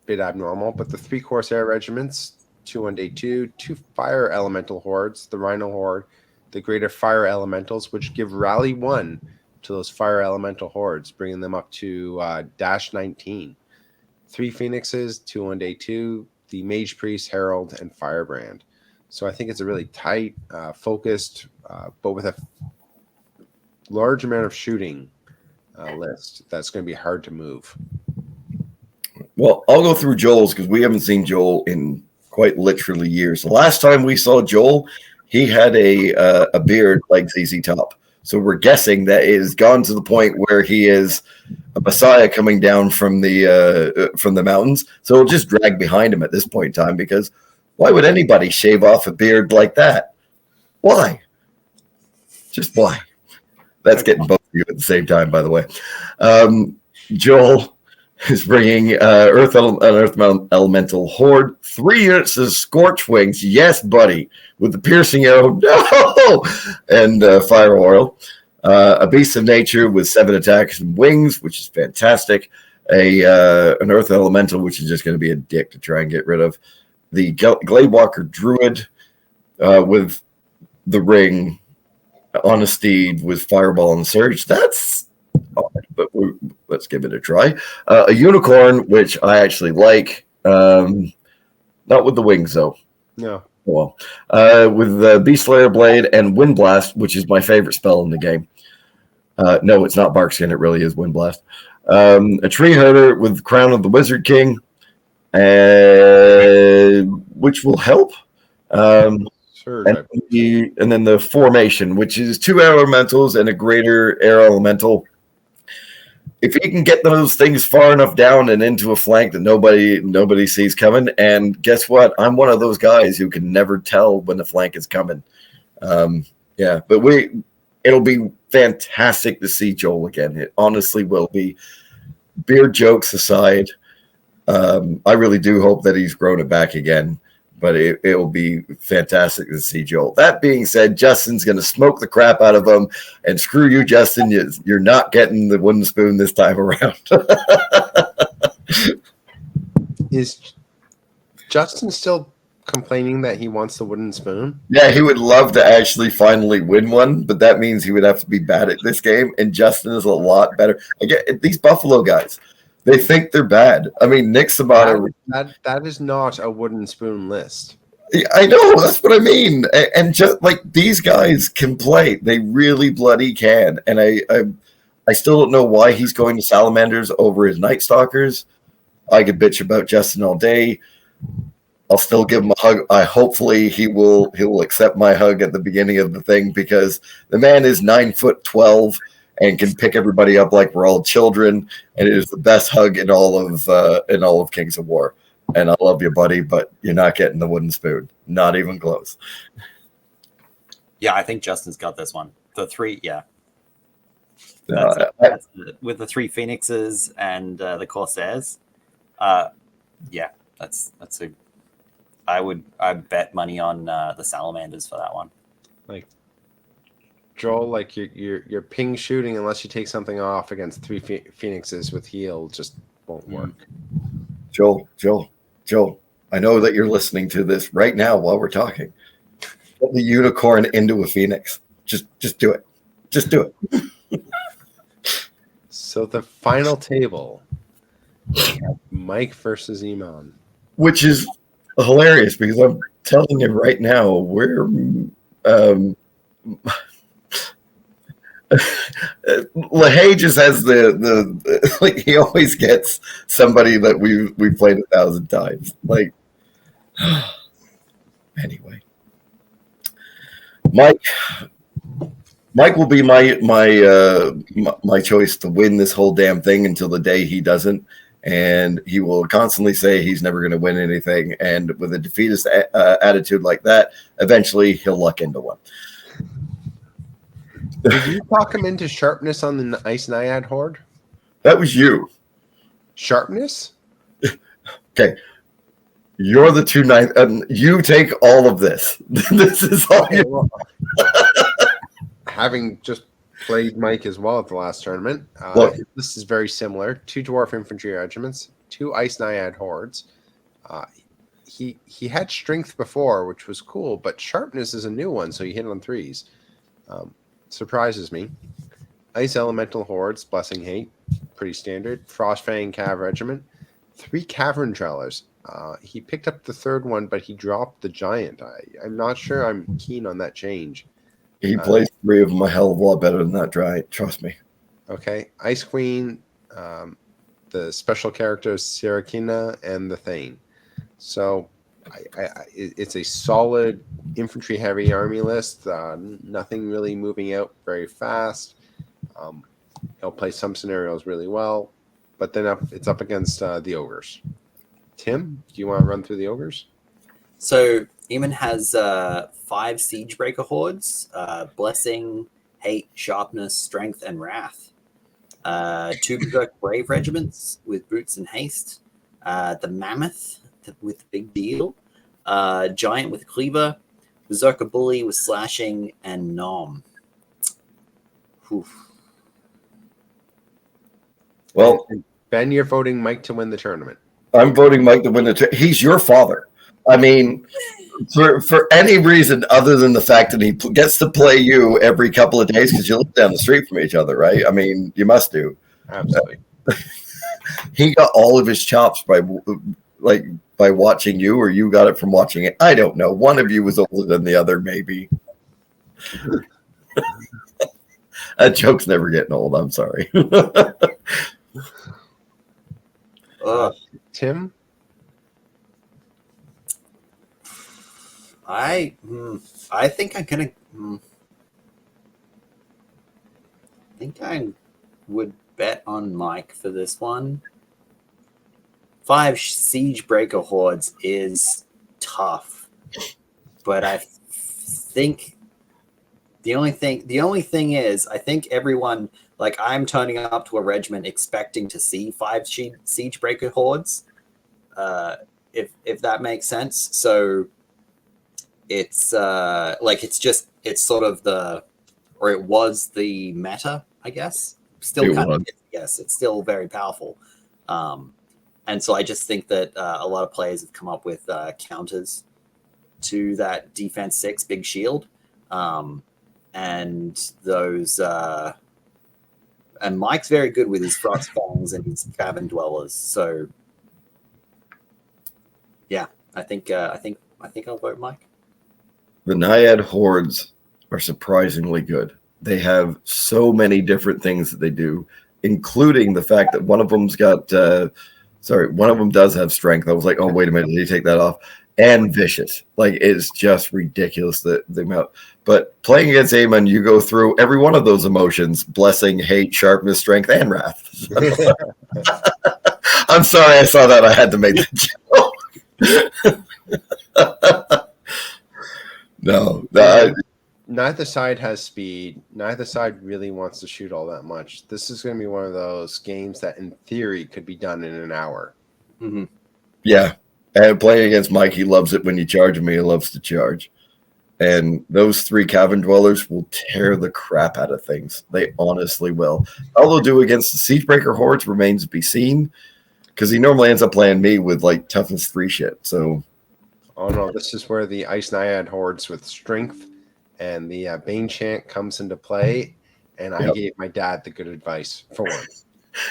bit abnormal, but the 3 Corsair regiments, 2 on day 2, 2 Fire Elemental Hordes, the Rhino Horde, the Greater Fire Elementals, which give Rally 1 to those Fire Elemental Hordes, bringing them up to dash 19. 3 Phoenixes, 2 on day 2, the Mage Priest, Herald, and Firebrand. So I think it's a really tight, focused, but with a large amount of shooting list that's going to be hard to move. Well, I'll go through Joel's because we haven't seen Joel in quite literally years. The last time we saw Joel, he had a beard like ZZ Top. So we're guessing that it has gone to the point where he is a messiah coming down from the mountains. So it'll just drag behind him at this point in time because why would anybody shave off a beard like that? Why? Just why? That's getting both of you at the same time, by the way. Joel is bringing an Earth Elemental Horde, 3 units of Scorch Wings. Yes, buddy. With the piercing arrow. No! And Fire Oil. A Beast of Nature with 7 attacks and wings, which is fantastic. An Earth Elemental, which is just going to be a dick to try and get rid of. The Gladewalker Druid with the ring on a steed with Fireball and Surge. That's odd, but let's give it a try. A Unicorn, which I actually like. Not with the wings, though. No. Well, with Beast Slayer Blade and Wind Blast, which is my favorite spell in the game. No, it's not Barkskin. It really is Wind Blast. A Tree Herder with Crown of the Wizard King, which will help. Sure. And then the Formation, which is 2 air elementals and a greater air elemental. If you can get those things far enough down and into a flank that nobody sees coming, and guess what? I'm one of those guys who can never tell when the flank is coming. Yeah, but it'll be fantastic to see Joel again. It honestly will be. Beard jokes aside, I really do hope that he's grown it back again. But it will be fantastic to see Joel. That being said, Justin's going to smoke the crap out of him. And screw you, Justin. You're not getting the wooden spoon this time around. Is Justin still complaining that he wants the wooden spoon? Yeah, he would love to actually finally win one, but that means he would have to be bad at this game. And Justin is a lot better. Again, these Buffalo guys, They think they're bad. I mean, Nick's about a. That is not a wooden spoon list. I know, that's what I mean. And just like these guys can play, they really bloody can. And I still don't know why he's going to Salamanders over his Night Stalkers. I could bitch about Justin all day. I'll still give him a hug. Hopefully he will accept my hug at the beginning of the thing, because the man is 9'12" and can pick everybody up like we're all children. And it is the best hug in all of Kings of War. And I love you, buddy, but you're not getting the wooden spoon. Not even close. Yeah, I think Justin's got this one. The three, yeah. With the 3 Phoenixes and the Corsairs. Yeah, that's a. I'd bet money on the Salamanders for that one. Like Joel, like your ping shooting, unless you take something off against 3 Phoenixes with heal, just won't work. Joel, I know that you're listening to this right now while we're talking. Put the unicorn into a phoenix. Just do it. Just do it. So the final table, we have Mike versus Iman, which is hilarious because I'm telling you right now, we're LaHaye just has the like, he always gets somebody that we played 1,000 times. Like, anyway, Mike will be my choice to win this whole damn thing until the day he doesn't, and he will constantly say he's never going to win anything. And with a defeatist attitude like that, eventually he'll luck into one. Did you talk him into sharpness on the Ice Naiad Horde? That was you. Sharpness? Okay. You're the 2/9. You take all of this. This is all you. Having just played Mike as well at the last tournament, this is very similar. 2 Dwarf Infantry Regiments, 2 Ice Naiad Hordes. He had strength before, which was cool, but sharpness is a new one, so he hit on 3s. Surprises me. Ice Elemental Hordes, Blessing Hate, pretty standard. Frostfang Cav Regiment, 3 Cavern Trellers. He picked up the 3rd one, but he dropped the Giant. I'm not sure I'm keen on that change. He plays 3 of them a hell of a lot better than that Giant. Trust me. Okay. Ice Queen, the special characters Sirakina and the Thane. So it's a solid infantry-heavy army list. Nothing really moving out very fast. He'll play some scenarios really well, but then it's up against the Ogres. Tim, do you want to run through the Ogres? So Eamon has 5 Siegebreaker Hordes, Blessing, Hate, Sharpness, Strength, and Wrath. 2 Berserk Brave Regiments with Boots and Haste. The Mammoth with Big Deal. Giant with Cleaver. Berserker Bully with Slashing, and Nom. Well, Ben, you're voting Mike to win the tournament. I'm voting Mike to win the he's your father. I mean, for any reason other than the fact that he gets to play you every couple of days because you live down the street from each other, right? I mean, you must do. Absolutely. He got all of his chops by watching you, or you got it from watching it. I don't know. One of you was older than the other, maybe. That joke's never getting old. I'm sorry. Tim? I think I'm gonna. I think I would bet on Mike for this one. 5 Siegebreaker Hordes is tough, but I think the only thing is I think everyone, like, I'm turning up to a regiment expecting to see 5 Siegebreaker Hordes, if that makes sense. So it's it's sort of it was the meta, I guess. Still kind of, yes, it's still very powerful. And so I just think that a lot of players have come up with counters to that defense 6 big shield, and those and Mike's very good with his frost fangs and his cavern dwellers. So, yeah, I think I'll vote Mike. The Naiad hordes are surprisingly good. They have so many different things that they do, including the fact that one of them's got. One of them does have strength. I was like, oh wait a minute, did he take that off? And vicious, like it's just ridiculous the amount. But playing against Amon, you go through every one of those emotions: blessing, hate, sharpness, strength, and wrath. I'm sorry, I saw that. I had to make that joke. No, neither side has speed. Neither side really wants to shoot all that much. This is going to be one of those games that, in theory, could be done in an hour. Mm-hmm. Yeah. And playing against Mike, he loves it when you charge him. He loves to charge. And those 3 cavern dwellers will tear the crap out of things. They honestly will. All they'll do against the Siegebreaker hordes remains to be seen, because he normally ends up playing me with like toughness 3 shit. So, oh no, this is where the Ice Naiad hordes with strength and the Bane Chant comes into play. And I gave my dad the good advice for once.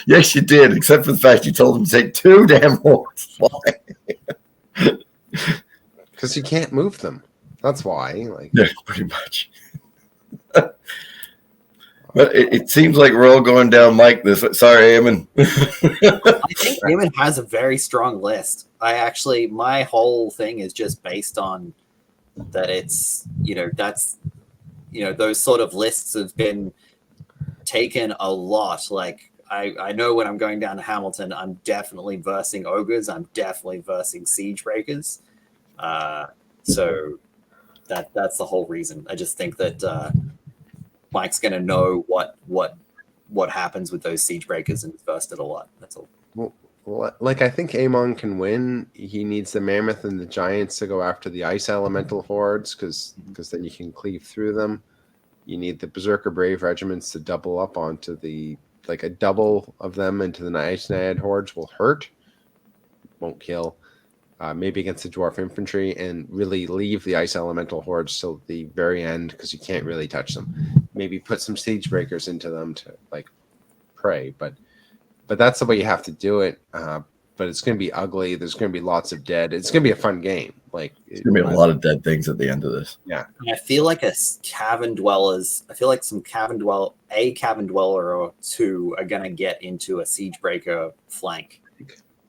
Yes, you did, except for the fact you told him to take 2 damn hordes. Why? Because you can't move them. That's why. Like, yeah, pretty much. But it seems like we're all going down Mike this. Sorry, Eamon. I think Eamon has a very strong list. My whole thing is just based on that. It's those sort of lists have been taken a lot. Like I know when I'm going down to Hamilton, I'm definitely versing ogres. I'm definitely versing siege breakers. So that's the whole reason. I just think that Mike's going to know what happens with those siege breakers and versed it a lot. That's all. Well, like I think Amon can win. He needs the mammoth and the giants to go after the ice elemental hordes because then you can cleave through them. You need the berserker brave regiments to double up onto a double of them into the ice naiad hordes will hurt, won't kill. Maybe against the dwarf infantry, and really leave the ice elemental hordes till the very end because you can't really touch them. Maybe put some siege breakers into them to pray, but that's the way you have to do it. But it's going to be ugly. There's going to be lots of dead. It's going to be a fun game. It's going to be a lot of dead things at the end of this. Yeah, I feel like cavern dwellers. I feel like some cavern dweller or 2 are going to get into a siege breaker flank.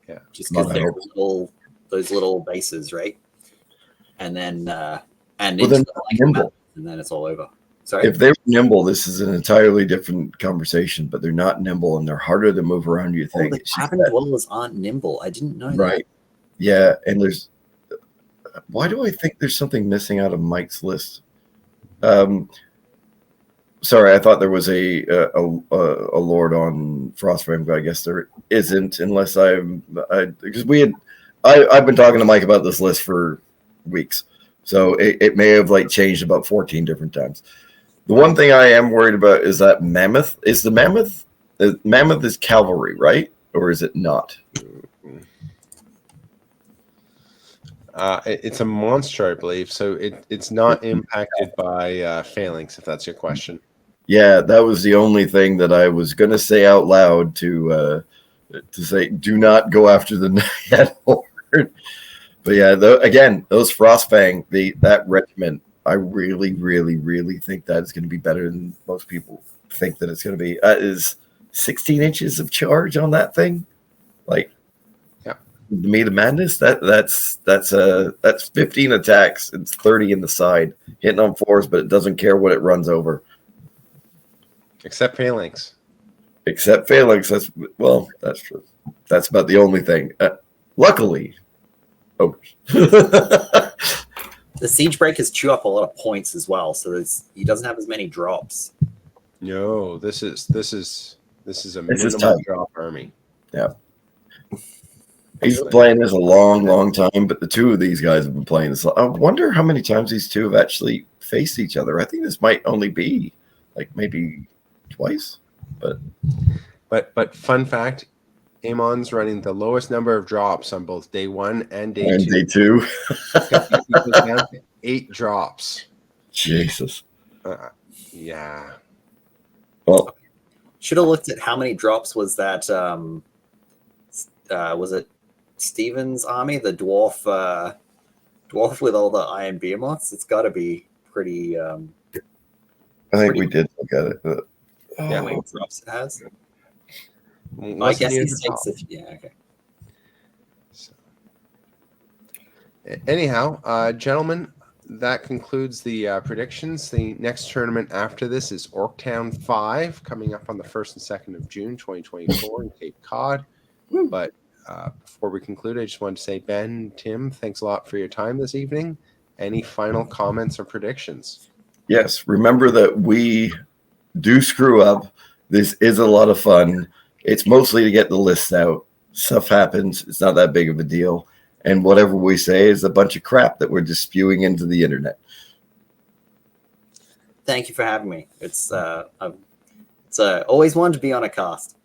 Yeah, just because they're those little bases, right? And then then it's all over. Sorry. If they were nimble, this is an entirely different conversation, but they're not nimble and they're harder to move around. You think the cavern dwellers aren't nimble? I didn't know that. Right? Yeah, and there's. Why do I think there's something missing out of Mike's list? Sorry, I thought there was a lord on Frostframe, but I guess there isn't, unless because I've been talking to Mike about this list for weeks, so it may have changed about 14 different times. The one thing I am worried about is that mammoth. Is the mammoth? The mammoth is cavalry, right? Or is it not? It's a monster, I believe, so it's not impacted by phalanx, if that's your question. Yeah, that was the only thing that I was going to say out loud to say, do not go after the Naiad horde. But yeah, again, those Frostfang, that regiment, I really, really, really think that is going to be better than most people think that it's going to be. Is 16 inches of charge on that thing? The meat of madness. That's 15 attacks. It's 30 in the side, hitting on 4s, but it doesn't care what it runs over. Except phalanx. Except phalanx. That's true. That's about the only thing. Luckily, the siege breakers chew up a lot of points as well, so he doesn't have as many drops. No, this is a minimal drop army. Yeah. He's been playing this a long, long time, but the 2 of these guys have been playing this. I wonder how many times these 2 have actually faced each other. I think this might only be maybe twice. But fun fact, Amon's running the lowest number of drops on both day 1 and day 2. And day 2. He goes down to 8 drops. Jesus. Yeah. Well, Should have looked at how many drops was that. Was it Steven's army, the dwarf with all the iron behemoths? It's got to be pretty. I think we did look at it. But, Yeah, how many drops it has. I Wasn't guess near he the takes top. it. Yeah, okay. So, anyhow, gentlemen, that concludes the predictions. The next tournament after this is Orktown 5, coming up on the 1st and 2nd of June, 2024 in Cape Cod. But before we conclude, I just wanted to say, Ben, Tim, thanks a lot for your time this evening. Any final comments or predictions? yes, remember that we do screw up. This is a lot of fun. It's mostly to get the lists out. Stuff happens. It's not that big of a deal. And whatever we say is a bunch of crap that we're just spewing into the internet. Thank you for having me. It's always wanted to be on a cast.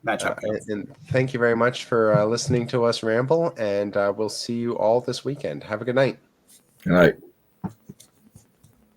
Matchup cast. And thank you very much for listening to us ramble. And we'll see you all this weekend. Have a good night. All right.